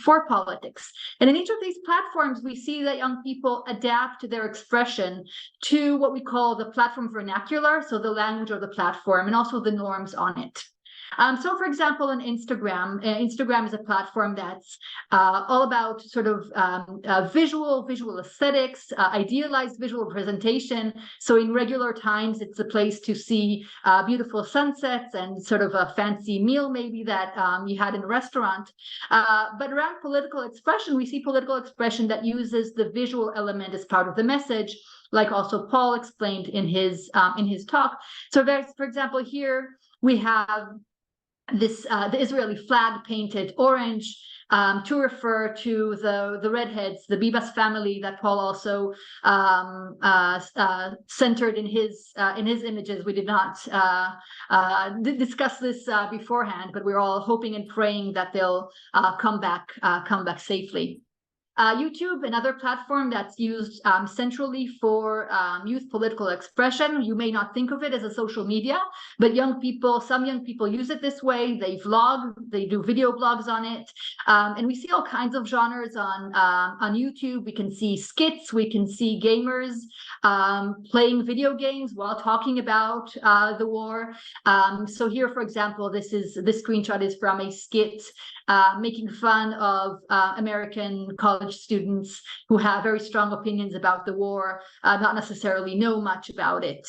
[SPEAKER 7] for politics. And in each of these platforms, we see that young people adapt their expression to what we call the platform vernacular, so the language of the platform, and also the norms on it. So, for example, on Instagram, Instagram is a platform that's all about sort of visual aesthetics, idealized visual presentation. So in regular times, it's a place to see beautiful sunsets and sort of a fancy meal maybe that you had in a restaurant. But around political expression, we see political expression that uses the visual element as part of the message, like also Paul explained in his talk. So there's, for example, here we have this the Israeli flag painted orange to refer to the redheads, the Bibas family that Paul also centered in his images. We did not discuss this beforehand, but we're all hoping and praying that they'll come back safely. YouTube, another platform that's used centrally for youth political expression. You may not think of it as a social media, but some young people use it this way. They vlog, they do video blogs on it. And we see all kinds of genres on YouTube. We can see skits, we can see gamers playing video games while talking about the war. So here, for example, this screenshot is from a skit making fun of American college students who have very strong opinions about the war, not necessarily know much about it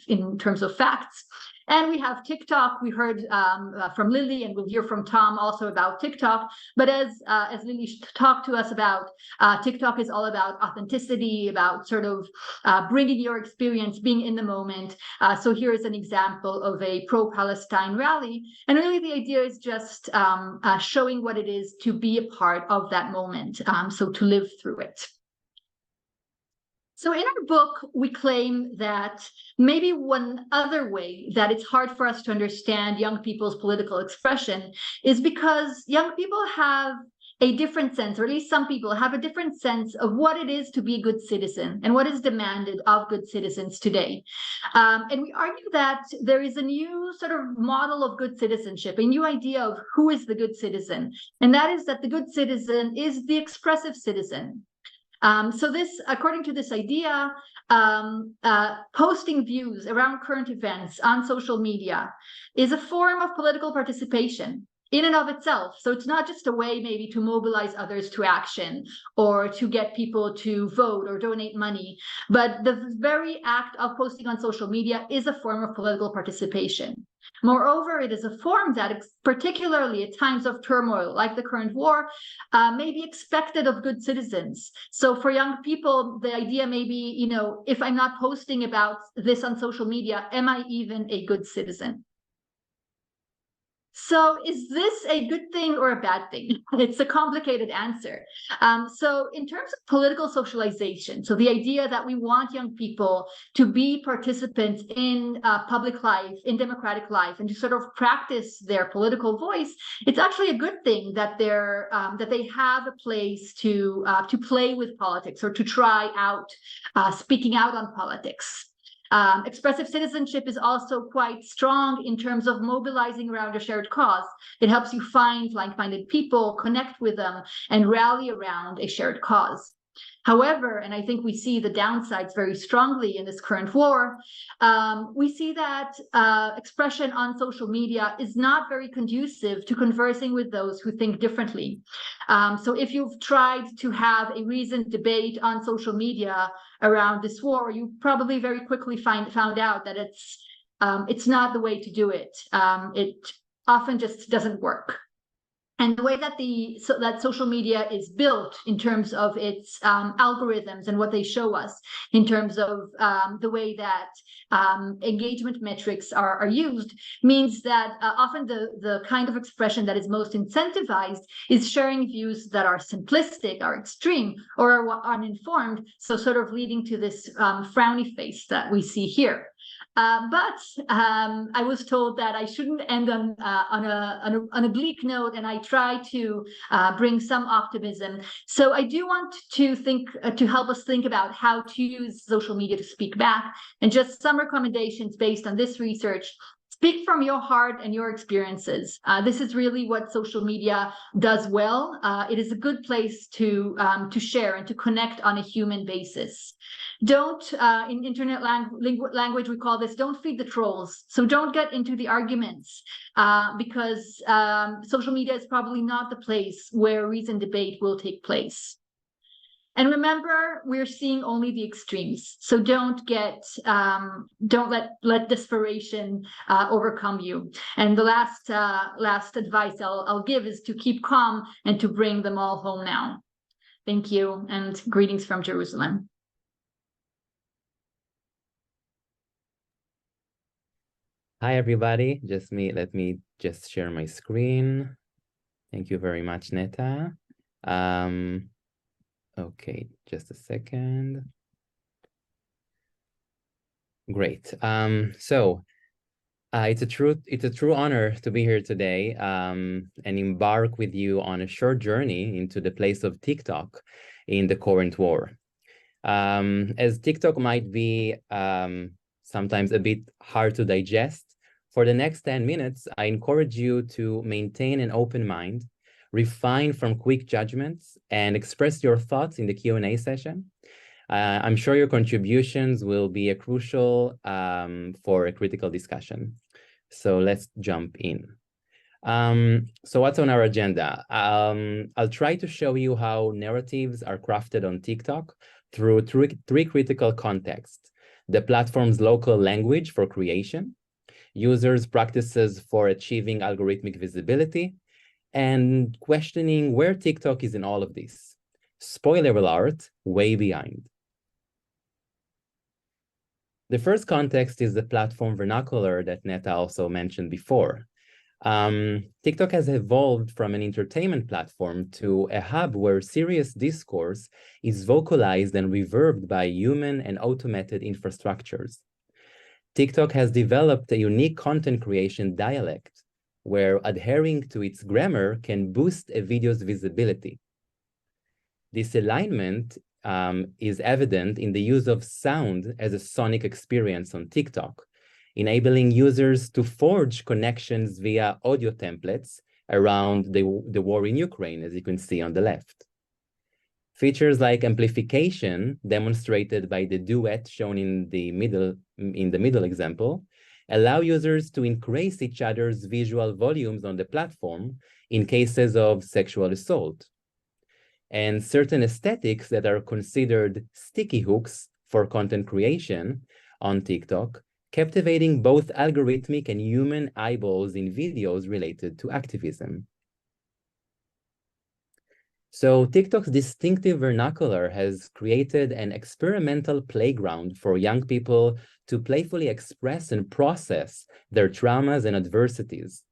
[SPEAKER 7] in terms of facts. And we have TikTok. We heard from Lily, and we'll hear from Tom also about TikTok. But as Lily talked to us about, TikTok is all about authenticity, about sort of bringing your experience, being in the moment. So here is an example of a pro-Palestine rally. And really the idea is just showing what it is to be a part of that moment, so to live through it. So in our book, we claim that maybe one other way that it's hard for us to understand young people's political expression is because young people have a different sense, or at least some people have a different sense of what it is to be a good citizen and what is demanded of good citizens today. And we argue that there is a new sort of model of good citizenship, a new idea of who is the good citizen. And that is that the good citizen is the expressive citizen. So this, according to this idea, posting views around current events on social media is a form of political participation in and of itself. So it's not just a way maybe to mobilize others to action or to get people to vote or donate money, but the very act of posting on social media is a form of political participation. Moreover, it is a form that, particularly at times of turmoil like the current war, may be expected of good citizens. So for young people, the idea may be, you know, if I'm not posting about this on social media, am I even a good citizen? So is this a good thing or a bad thing? It's a complicated answer. So in terms of political socialization, so the idea that we want young people to be participants in public life, in democratic life, and to sort of practice their political voice, it's actually a good thing that that they have a place to play with politics or to try out speaking out on politics. Expressive citizenship is also quite strong in terms of mobilizing around a shared cause. It helps you find like-minded people, connect with them, and rally around a shared cause. However, and I think we see the downsides very strongly in this current war, we see that expression on social media is not very conducive to conversing with those who think differently. So if you've tried to have a reasoned debate on social media around this war, you probably very quickly found out that it's not the way to do it. It often just doesn't work. And the way that that social media is built in terms of its algorithms and what they show us, in terms of the way that engagement metrics are used, means that often the kind of expression that is most incentivized is sharing views that are simplistic, are extreme, or are uninformed, so sort of leading to this frowny face that we see here. But I was told that I shouldn't end on a bleak note, and I try to bring some optimism. So I do want to help us think about how to use social media to speak back, and just some recommendations based on this research. Speak from your heart and your experiences. This is really what social media does well. It is a good place to share and to connect on a human basis. Don't, in internet language, we call this, don't feed the trolls. So don't get into the arguments because social media is probably not the place where reasoned debate will take place. And remember, we're seeing only the extremes. So don't let desperation overcome you. And the last advice I'll give is to keep calm and to bring them all home now. Thank you, and greetings from Jerusalem.
[SPEAKER 8] Hi, everybody. Let me just share my screen. Thank you very much, Neta. Okay, just a second. Great. So it's a true honor to be here today and embark with you on a short journey into the place of TikTok in the current war. As TikTok might be sometimes a bit hard to digest, for the next 10 minutes, I encourage you to maintain an open mind, refine from quick judgments, and express your thoughts in the Q&A session. I'm sure your contributions will be a crucial for a critical discussion. So let's jump in. So what's on our agenda? I'll try to show you how narratives are crafted on TikTok through three critical contexts: the platform's local language for creation, users' practices for achieving algorithmic visibility, and questioning where TikTok is in all of this. Spoiler alert, way behind. The first context is the platform vernacular that Neta also mentioned before. TikTok has evolved from an entertainment platform to a hub where serious discourse is vocalized and reverbed by human and automated infrastructures. TikTok has developed a unique content creation dialect where adhering to its grammar can boost a video's visibility. This alignment is evident in the use of sound as a sonic experience on TikTok, enabling users to forge connections via audio templates around the war in Ukraine, as you can see on the left. Features like amplification, demonstrated by the duet shown in the middle example, allow users to increase each other's visual volumes on the platform in cases of sexual assault. And certain aesthetics that are considered sticky hooks for content creation on TikTok, captivating both algorithmic and human eyeballs in videos related to activism. So TikTok's distinctive vernacular has created an experimental playground for young people to playfully express and process their traumas and adversities.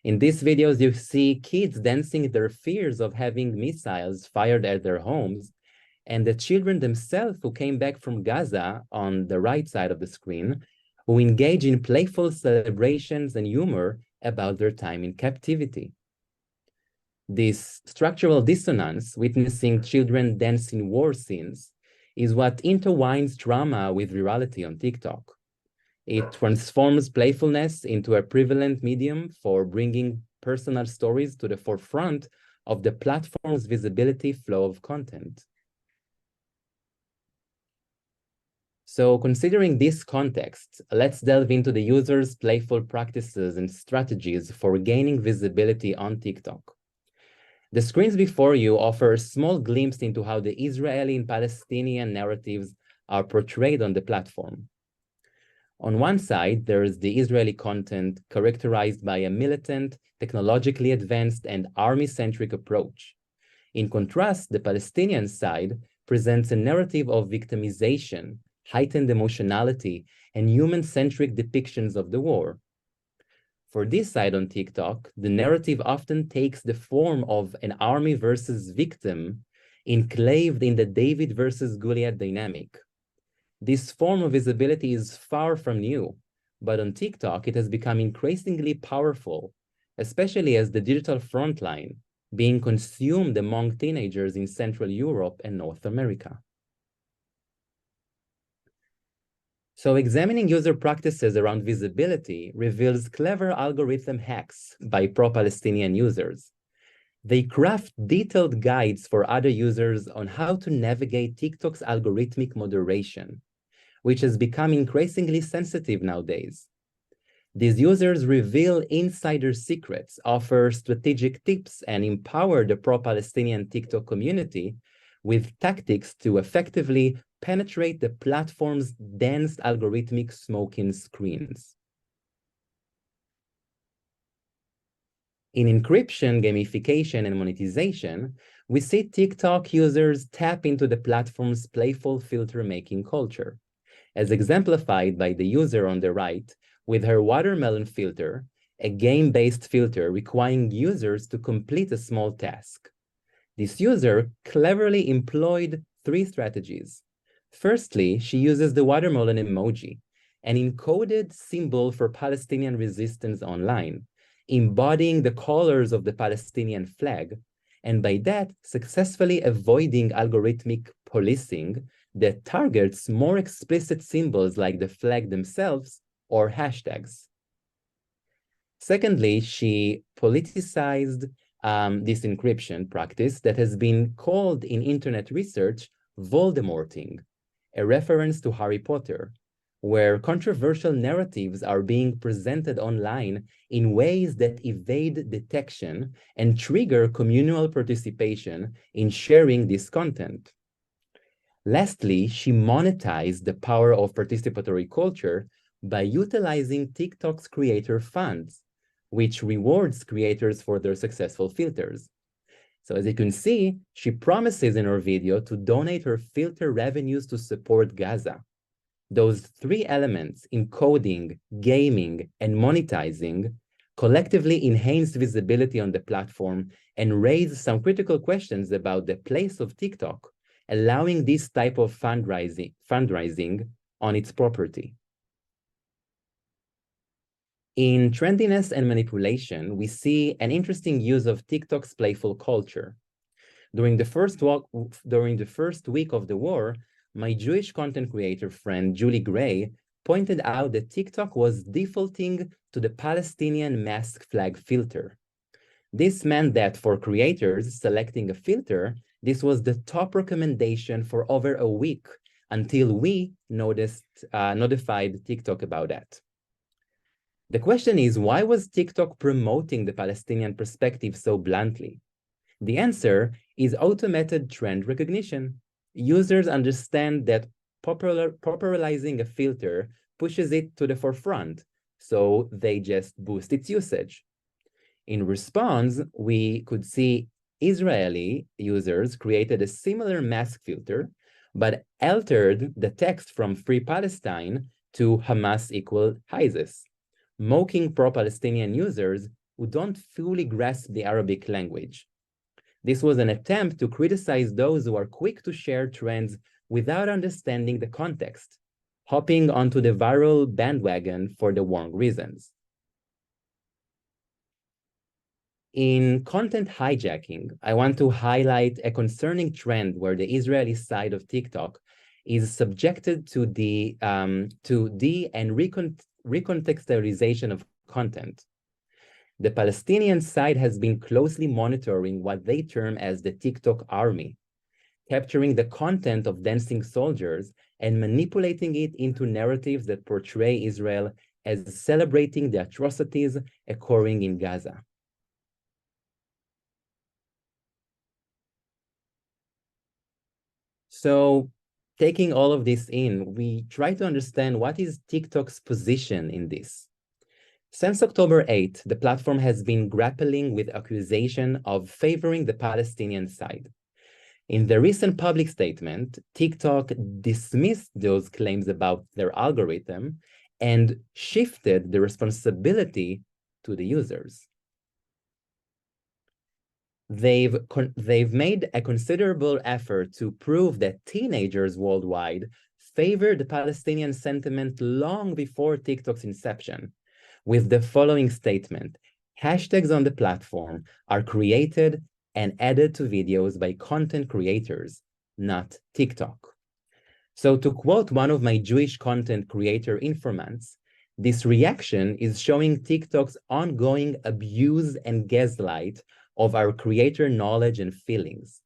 [SPEAKER 8] In these videos, you see kids dancing their fears of having missiles fired at their homes, and the children themselves who came back from Gaza on the right side of the screen, who engage in playful celebrations and humor about their time in captivity. This structural dissonance, witnessing children dance in war scenes, is what intertwines trauma with virality on TikTok. It transforms playfulness into a prevalent medium for bringing personal stories to the forefront of the platform's visibility flow of content. So considering this context, let's delve into the user's playful practices and strategies for gaining visibility on TikTok. The screens before you offer a small glimpse into how the Israeli and Palestinian narratives are portrayed on the platform. On one side, there is the Israeli content characterized by a militant, technologically advanced, and army-centric approach. In contrast, the Palestinian side presents a narrative of victimization, heightened emotionality, and human-centric depictions of the war. For this side on TikTok, the narrative often takes the form of an army versus victim, enclaved in the David versus Goliath dynamic. This form of visibility is far from new, but on TikTok, it has become increasingly powerful, especially as the digital frontline being consumed among teenagers in Central Europe and North America. So examining user practices around visibility reveals clever algorithm hacks by pro-Palestinian users. They craft detailed guides for other users on how to navigate TikTok's algorithmic moderation, which has become increasingly sensitive nowadays. These users reveal insider secrets, offer strategic tips, and empower the pro-Palestinian TikTok community with tactics to effectively penetrate the platform's dense algorithmic smoking screens. In encryption, gamification, and monetization, we see TikTok users tap into the platform's playful filter-making culture, as exemplified by the user on the right with her watermelon filter, a game-based filter requiring users to complete a small task. This user cleverly employed 3 strategies. Firstly, she uses the watermelon emoji, an encoded symbol for Palestinian resistance online, embodying the colors of the Palestinian flag, and by that, successfully avoiding algorithmic policing that targets more explicit symbols like the flag themselves or hashtags. Secondly, she politicized this encryption practice that has been called in internet research Voldemorting, a reference to Harry Potter, where controversial narratives are being presented online in ways that evade detection and trigger communal participation in sharing this content. Lastly, she monetized the power of participatory culture by utilizing TikTok's creator funds, which rewards creators for their successful filters. So as you can see, she promises in her video to donate her filter revenues to support Gaza. Those three elements, encoding, gaming, and monetizing, collectively enhance visibility on the platform and raise some critical questions about the place of TikTok, allowing this type of fundraising on its property. In trendiness and manipulation, we see an interesting use of TikTok's playful culture. During the first week of the war, my Jewish content creator friend, Julie Gray, pointed out that TikTok was defaulting to the Palestinian mask flag filter. This meant that for creators selecting a filter, this was the top recommendation for over a week until we notified TikTok about that. The question is, why was TikTok promoting the Palestinian perspective so bluntly? The answer is automated trend recognition. Users understand that popularizing a filter pushes it to the forefront, so they just boost its usage. In response, we could see Israeli users created a similar mask filter, but altered the text from Free Palestine to Hamas equal ISIS, mocking pro-Palestinian users who don't fully grasp the Arabic language. This was an attempt to criticize those who are quick to share trends without understanding the context, hopping onto the viral bandwagon for the wrong reasons. In content hijacking, I want to highlight a concerning trend where the Israeli side of TikTok is subjected to the and recontextualization of content. The Palestinian side has been closely monitoring what they term as the TikTok army, capturing the content of dancing soldiers and manipulating it into narratives that portray Israel as celebrating the atrocities occurring in Gaza. So, taking all of this in, we try to understand what is TikTok's position in this. Since October 8, the platform has been grappling with accusation of favoring the Palestinian side. In the recent public statement, TikTok dismissed those claims about their algorithm and shifted the responsibility to the users. They've made a considerable effort to prove that teenagers worldwide favored the Palestinian sentiment long before TikTok's inception, with the following statement: hashtags on the platform are created and added to videos by content creators, not TikTok. So to quote one of my Jewish content creator informants, this reaction is showing TikTok's ongoing abuse and gaslight of our creator knowledge and feelings.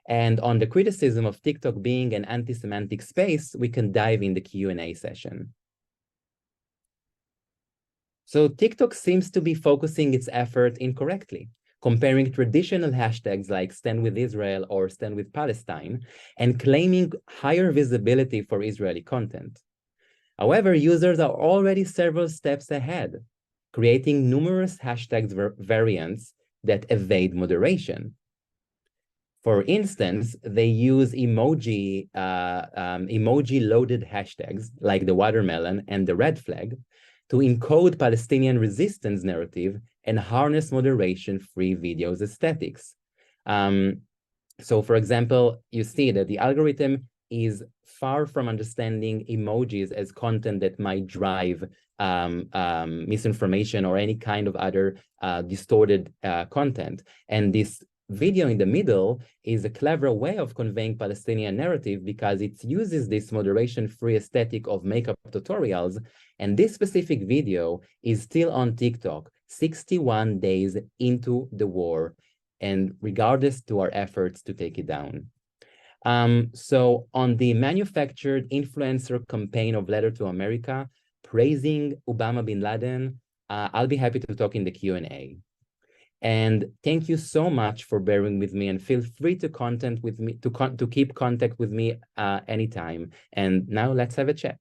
[SPEAKER 8] And on the criticism of TikTok being an anti-Semitic space, we can dive in the Q&A session. So TikTok seems to be focusing its effort incorrectly, comparing traditional hashtags like Stand With Israel or Stand With Palestine, and claiming higher visibility for Israeli content. However, users are already several steps ahead, creating numerous hashtags variants that evade moderation. For instance, they use emoji-loaded hashtags like the watermelon and the red flag to encode Palestinian resistance narrative and harness moderation-free videos aesthetics. So for example, you see that the algorithm is far from understanding emojis as content that might drive misinformation or any kind of other distorted content. And this video in the middle is a clever way of conveying Palestinian narrative because it uses this moderation-free aesthetic of makeup tutorials. And this specific video is still on TikTok 61 days into the war, and regardless to our efforts to take it down. So on the manufactured influencer campaign of Letter to America, praising Obama bin Laden, I'll be happy to talk in the Q&A. And thank you so much for bearing with me, and feel free to keep contact with me anytime. And now let's have a chat.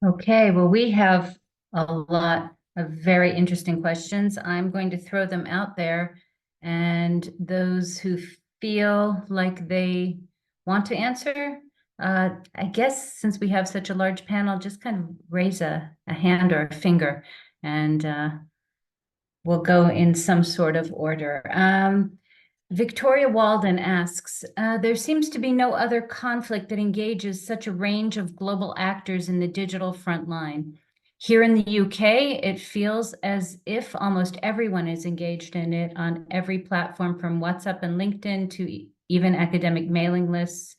[SPEAKER 9] Okay, well, we have a lot of very interesting questions. I'm going to throw them out there. And those who feel like they want to answer, I guess since we have such a large panel, just kind of raise a hand or a finger, and we'll go in some sort of order. Victoria Walden asks, there seems to be no other conflict that engages such a range of global actors in the digital front line. Here in the UK, it feels as if almost everyone is engaged in it on every platform from WhatsApp and LinkedIn to even academic mailing lists,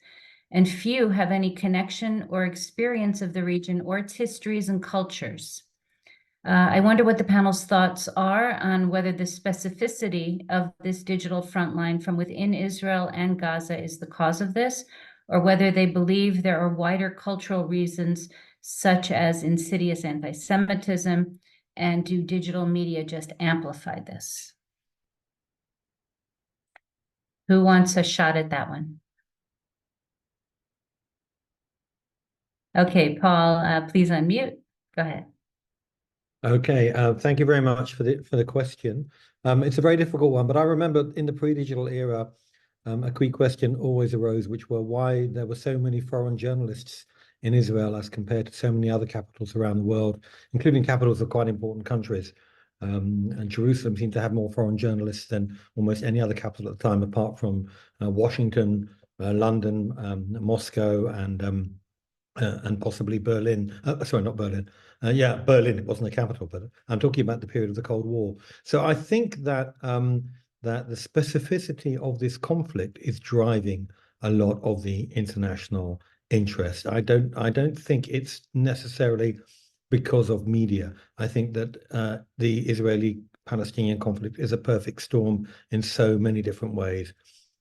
[SPEAKER 9] and few have any connection or experience of the region or its histories and cultures. I wonder what the panel's thoughts are on whether the specificity of this digital frontline from within Israel and Gaza is the cause of this, or whether they believe there are wider cultural reasons, such as insidious anti-Semitism, and do digital media just amplify this? Who wants a shot at that one? Okay, Paul, please unmute. Go ahead.
[SPEAKER 3] Okay, thank you very much for the question. It's a very difficult one, but I remember in the pre-digital era, a key question always arose, which were why there were so many foreign journalists in Israel as compared to so many other capitals around the world, including capitals of quite important countries. And Jerusalem seemed to have more foreign journalists than almost any other capital at the time, apart from Washington, London, Moscow, and possibly Berlin. Sorry, not Berlin. Yeah, Berlin. It wasn't the capital, but I'm talking about the period of the Cold War. So I think that that the specificity of this conflict is driving a lot of the international interest. I don't think it's necessarily because of media. I think that the Israeli-Palestinian conflict is a perfect storm in so many different ways.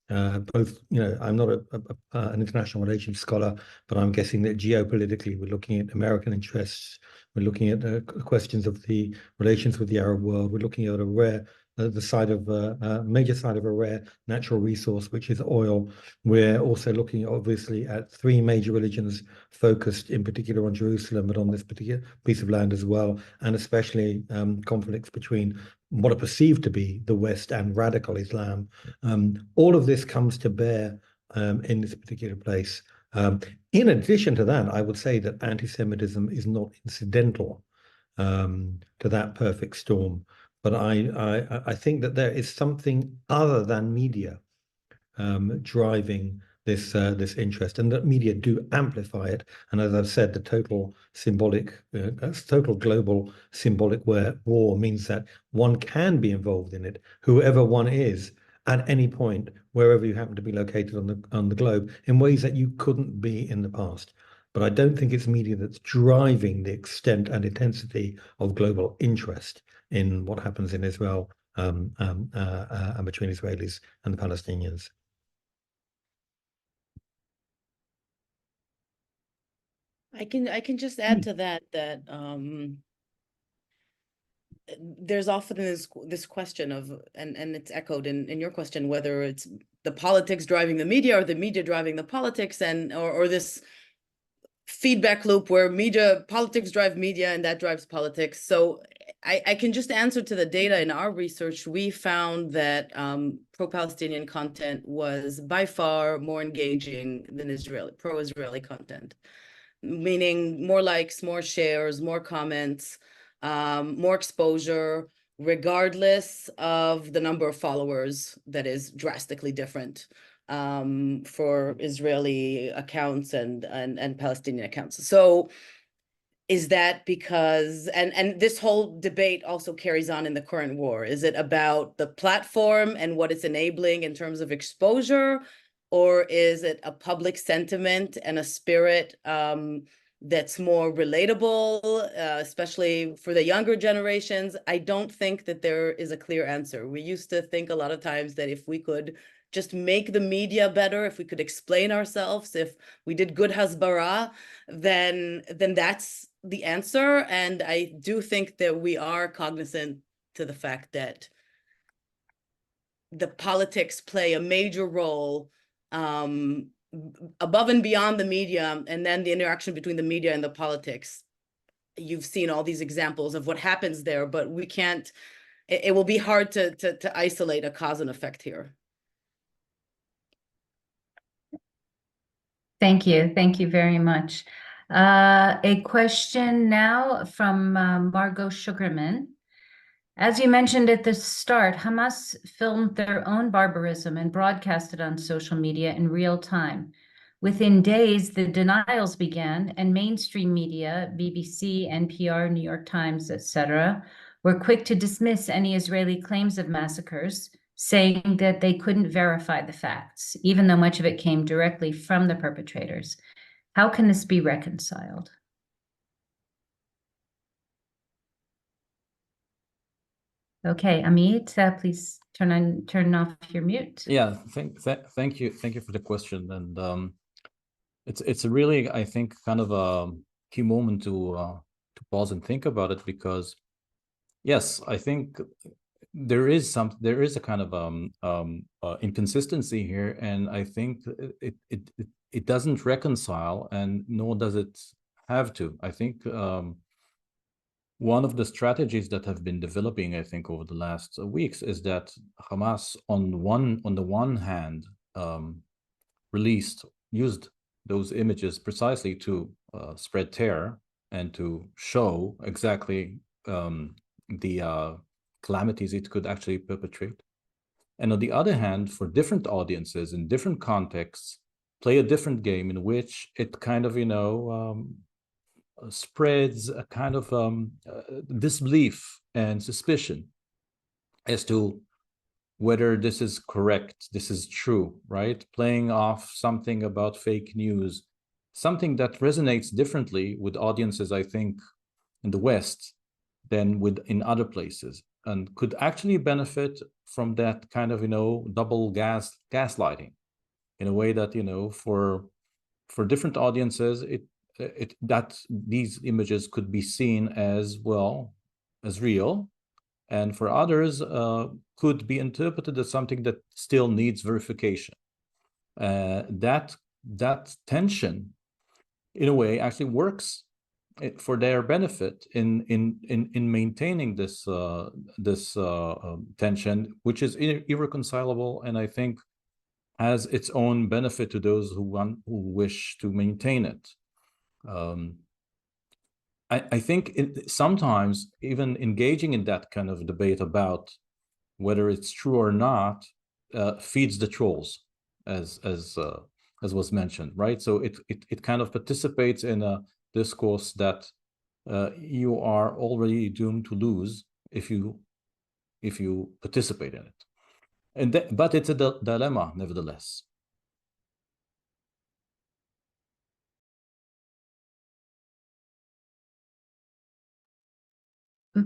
[SPEAKER 3] Both, I'm not an international relations scholar, but I'm guessing that geopolitically we're looking at American interests. We're looking at questions of the relations with the Arab world. We're looking at the side of a major side of a rare natural resource, which is oil. We're also looking obviously at three major religions focused in particular on Jerusalem, but on this particular piece of land as well, and especially conflicts between what are perceived to be the West and radical Islam. All of this comes to bear in this particular place. In addition to that, I would say that anti-Semitism is not incidental to that perfect storm. But I think that there is something other than media driving this interest, and that media do amplify it. And as I've said, the total global symbolic war means that one can be involved in it, whoever one is, at any point, wherever you happen to be located on the globe, in ways that you couldn't be in the past. But I don't think it's media that's driving the extent and intensity of global interest in what happens in Israel and between Israelis and the Palestinians.
[SPEAKER 4] I can just add to that there's often this question of, and it's echoed in your question, whether it's the politics driving the media or the media driving the politics, and or this feedback loop where politics drive media and that drives politics. So I can just answer to the data. In our research, we found that pro-Palestinian content was by far more engaging than pro-Israeli content, meaning more likes, more shares, more comments, more exposure, regardless of the number of followers that is drastically different for Israeli accounts and Palestinian accounts. So is that because, and this whole debate also carries on in the current war, is it about the platform and what it's enabling in terms of exposure, or is it a public sentiment and a spirit that's more relatable, especially for the younger generations? I don't think that there is a clear answer. We used to think a lot of times that if we could just make the media better, if we could explain ourselves, if we did good hasbara, then that's the answer. And I do think that we are cognizant to the fact that the politics play a major role above and beyond the media, and then the interaction between the media and the politics you've seen all these examples of what happens there, but we can't, it will be hard to isolate a cause and effect here.
[SPEAKER 9] Thank you. Thank you very much. A question now from Margot Sugarman. As you mentioned at the start, Hamas filmed their own barbarism and broadcast it on social media in real time. Within days, the denials began, and mainstream media, BBC, NPR, New York Times, etc., were quick to dismiss any Israeli claims of massacres, saying that they couldn't verify the facts, even though much of it came directly from the perpetrators. How can this be reconciled? Okay, Amit, please turn off your mute.
[SPEAKER 2] Yeah, thank you for the question, and it's a really, I think, kind of a key moment to pause and think about it, because yes, I think there is a kind of inconsistency here, and I think it doesn't reconcile, and nor does it have to. I think one of the strategies that have been developing, I think, over the last weeks is that Hamas, on the one hand, used those images precisely to spread terror and to show exactly the calamities it could actually perpetrate. And on the other hand, for different audiences in different contexts, play a different game in which it kind of, spreads a kind of disbelief and suspicion as to whether this is correct, this is true, right? Playing off something about fake news, something that resonates differently with audiences, I think, in the West than in other places, and could actually benefit from that kind of, double gaslighting, in a way that, for different audiences, that these images could be seen as, well, as real, and for others could be interpreted as something that still needs verification. That tension, in a way, actually works for their benefit in maintaining this tension, which is irreconcilable, and I think has its own benefit to those who wish to maintain it. I think sometimes even engaging in that kind of debate about whether it's true or not feeds the trolls, as was mentioned, right? So it kind of participates in a discourse that you are already doomed to lose if you participate in it, but it's a dilemma nevertheless.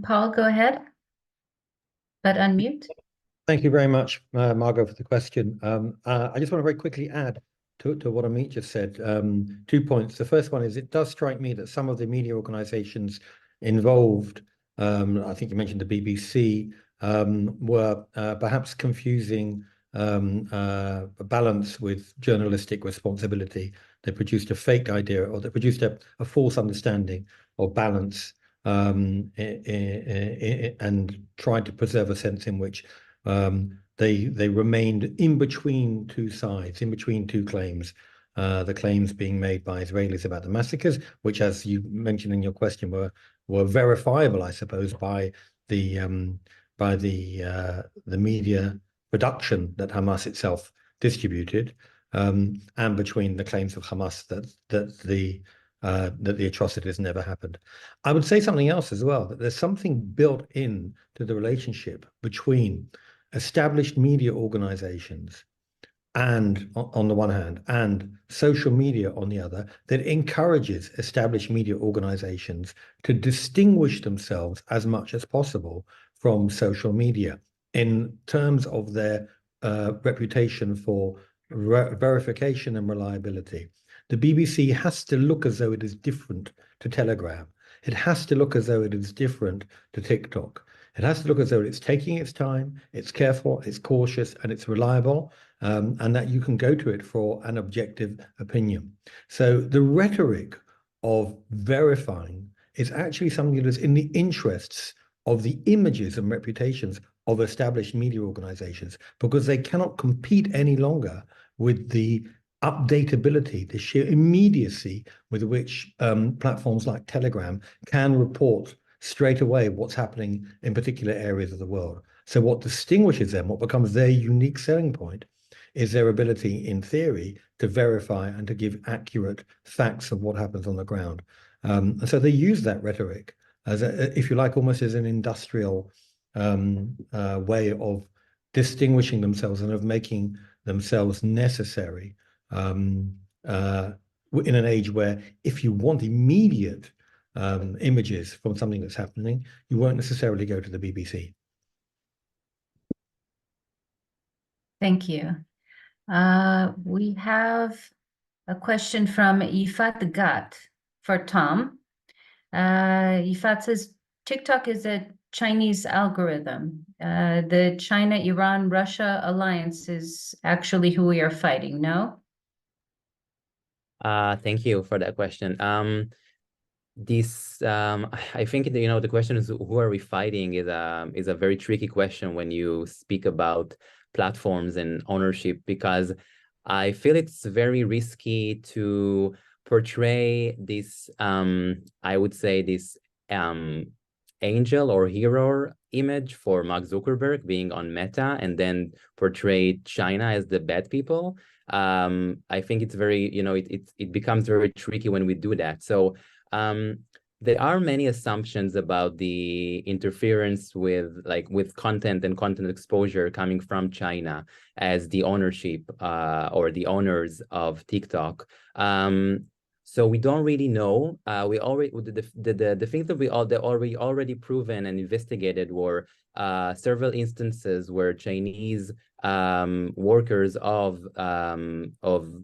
[SPEAKER 9] Paul, go ahead, but unmute.
[SPEAKER 3] Thank you very much, Margot, for the question. I just want to very quickly add to what Amit just said. 2 points. The first one is, it does strike me that some of the media organizations involved, I think you mentioned the BBC, were perhaps confusing balance with journalistic responsibility. They produced a fake idea, or they produced a false understanding of balance, and tried to preserve a sense in which they remained in between two sides, in between two claims. The claims being made by Israelis about the massacres, which, as you mentioned in your question, were verifiable, I suppose, by the media production that Hamas itself distributed, and between the claims of Hamas that the atrocities never happened. I would say something else as well, that there's something built in to the relationship between established media organizations and, on the one hand, and social media on the other, that encourages established media organizations to distinguish themselves as much as possible from social media in terms of their reputation for verification and reliability. The BBC has to look as though it is different to Telegram. It has to look as though it is different to TikTok. It has to look as though it's taking its time, it's careful, it's cautious, and it's reliable, and that you can go to it for an objective opinion. So the rhetoric of verifying is actually something that is in the interests of the images and reputations of established media organizations, because they cannot compete any longer with the updatability, the sheer immediacy with which platforms like Telegram can report straight away what's happening in particular areas of the world. So what distinguishes them, what becomes their unique selling point, is their ability, in theory, to verify and to give accurate facts of what happens on the ground. And so they use that rhetoric as, if you like, almost as an industrial way of distinguishing themselves and of making themselves necessary in an age where if you want immediate images from something that's happening, you won't necessarily go to the BBC.
[SPEAKER 9] Thank you. We have a question from Ifat Gat for Tom. Ifat says, TikTok is a Chinese algorithm. The China-Iran-Russia alliance is actually who we are fighting, no?
[SPEAKER 8] Thank you for that question. I think, you know, the question is, who are we fighting is a very tricky question when you speak about platforms and ownership, because I feel it's very risky to portray this, I would say, this angel or hero image for Mark Zuckerberg being on Meta and then portray China as the bad people. I think it's very, you know, it becomes very tricky when we do that. So there are many assumptions about the interference with content and content exposure coming from China as the ownership or the owners of TikTok. So we don't really know. We already the things that we already proven and investigated were several instances where Chinese workers of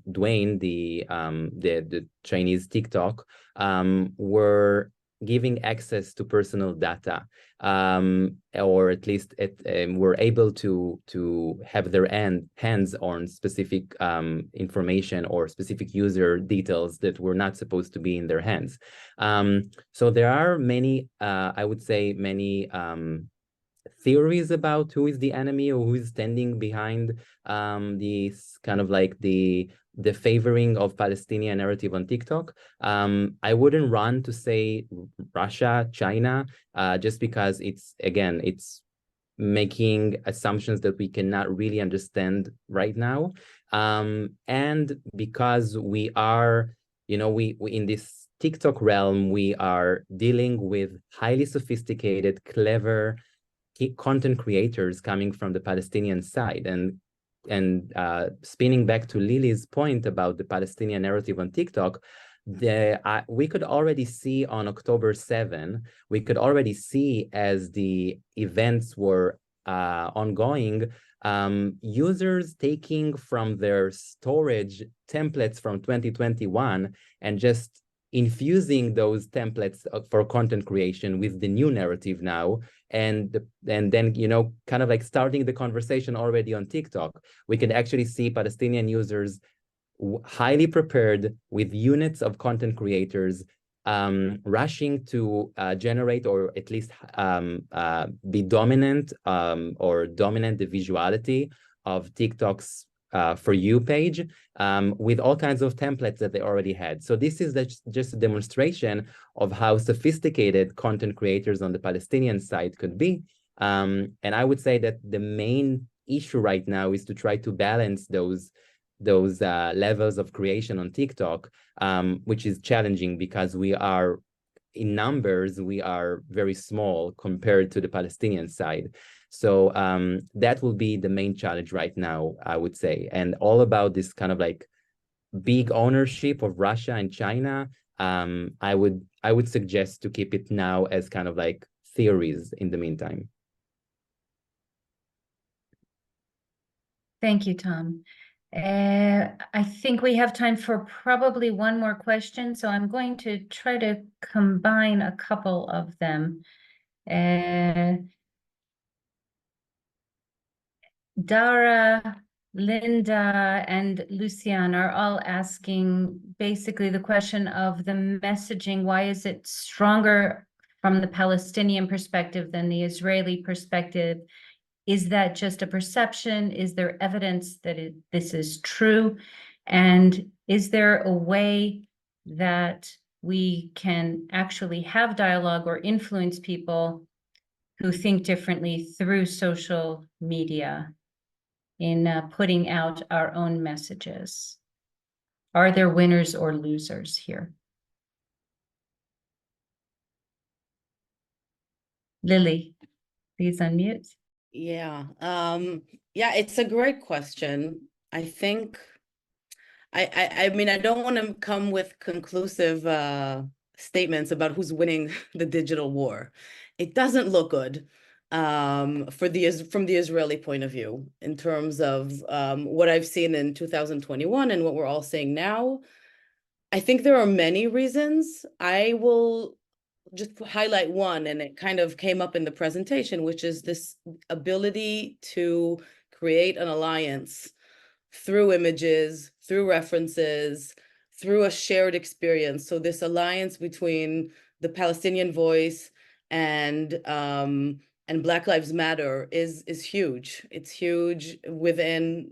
[SPEAKER 8] Dwayne, the Chinese TikTok, were giving access to personal data, or at least were able to have their hands on specific information or specific user details that were not supposed to be in their hands. So there are many, I would say, many theories about who is the enemy or who is standing behind this kind of like the favoring of Palestinian narrative on TikTok. I wouldn't run to say Russia, China, just because it's making assumptions that we cannot really understand right now. And because we are, you know, we in this TikTok realm, we are dealing with highly sophisticated, clever content creators coming from the Palestinian side. And spinning back to Lily's point about the Palestinian narrative on TikTok, we could already see on October 7, we could already see as the events were ongoing, users taking from their storage templates from 2021 and just infusing those templates for content creation with the new narrative now, and then, you know, kind of like starting the conversation already on TikTok. We can actually see Palestinian users highly prepared with units of content creators rushing to generate or at least be dominant or dominate the visuality of TikTok's For You page with all kinds of templates that they already had. So this is just a demonstration of how sophisticated content creators on the Palestinian side could be. And I would say that the main issue right now is to try to balance those levels of creation on TikTok, which is challenging because we are, in numbers, we are very small compared to the Palestinian side. So that will be the main challenge right now, I would say. And all about this kind of like big ownership of Russia and China, I would suggest to keep it now as kind of like theories in the meantime.
[SPEAKER 9] Thank you, Tom. I think we have time for probably one more question, so I'm going to try to combine a couple of them. Dara Linda and Lucian are all asking basically the question of the messaging. Why is it stronger from the Palestinian perspective than the Israeli perspective? Is that just a perception? Is there evidence that this is true? And is there a way that we can actually have dialogue or influence people who think differently through social media in putting out our own messages? Are there winners or losers here? Lily, please unmute.
[SPEAKER 4] Yeah, it's a great question. I think I mean, I don't want to come with conclusive statements about who's winning the digital war. It doesn't look good from the Israeli point of view in terms of what I've seen in 2021 and what we're all seeing now. I think there are many reasons. I will just highlight one, and it kind of came up in the presentation, which is this ability to create an alliance through images, through references, through a shared experience. So this alliance between the Palestinian voice and Black Lives Matter is huge. It's huge within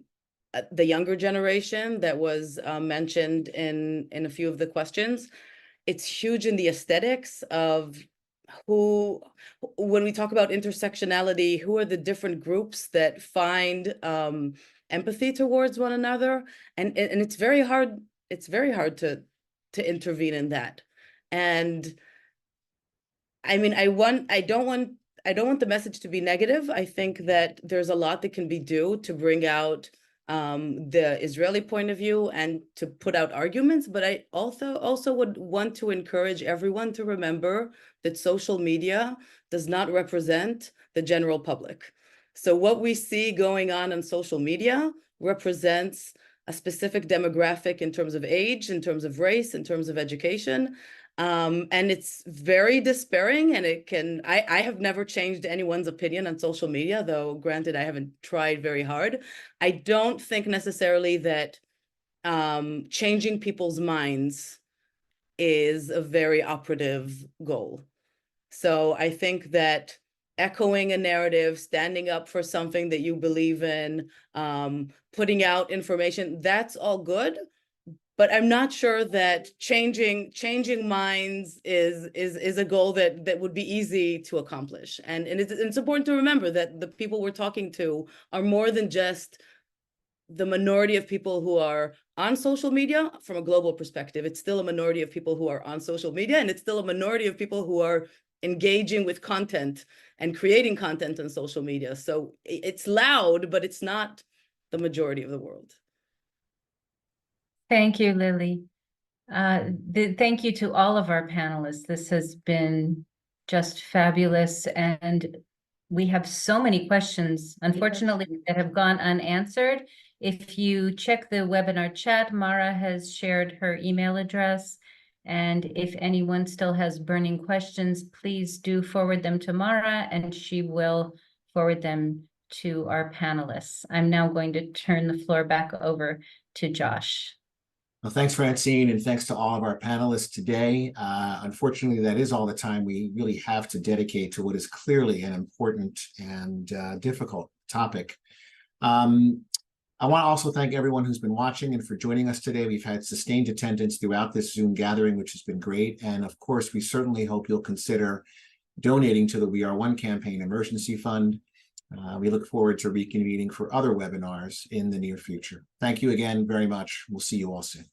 [SPEAKER 4] the younger generation that was mentioned in a few of the questions. It's huge in the aesthetics of when we talk about intersectionality, who are the different groups that find empathy towards one another, and it's very hard to intervene in that. And I mean, I don't want the message to be negative. I think that there's a lot that can be done to bring out the Israeli point of view and to put out arguments, but I also would want to encourage everyone to remember that social media does not represent the general public. So what we see going on social media represents a specific demographic in terms of age, in terms of race, in terms of education. And it's very despairing, and I have never changed anyone's opinion on social media, though granted, I haven't tried very hard. I don't think necessarily that changing people's minds is a very operative goal. So I think that echoing a narrative, standing up for something that you believe in, putting out information, that's all good. But I'm not sure that changing minds is a goal that would be easy to accomplish. And it's important to remember that the people we're talking to are more than just the minority of people who are on social media from a global perspective. It's still a minority of people who are on social media, and it's still a minority of people who are engaging with content and creating content on social media. So it's loud, but it's not the majority of the world.
[SPEAKER 9] Thank you, Lily. Thank you to all of our panelists. This has been just fabulous. And we have so many questions, unfortunately, that have gone unanswered. If you check the webinar chat, Mara has shared her email address. And if anyone still has burning questions, please do forward them to Mara, and she will forward them to our panelists. I'm now going to turn the floor back over to Josh.
[SPEAKER 1] Well, thanks, Francine, and thanks to all of our panelists today. Unfortunately, that is all the time we really have to dedicate to what is clearly an important and difficult topic. I want to also thank everyone who's been watching and for joining us today. We've had sustained attendance throughout this Zoom gathering, which has been great. And of course, we certainly hope you'll consider donating to the We Are One Campaign Emergency Fund. We look forward to reconvening for other webinars in the near future. Thank you again very much. We'll see you all soon.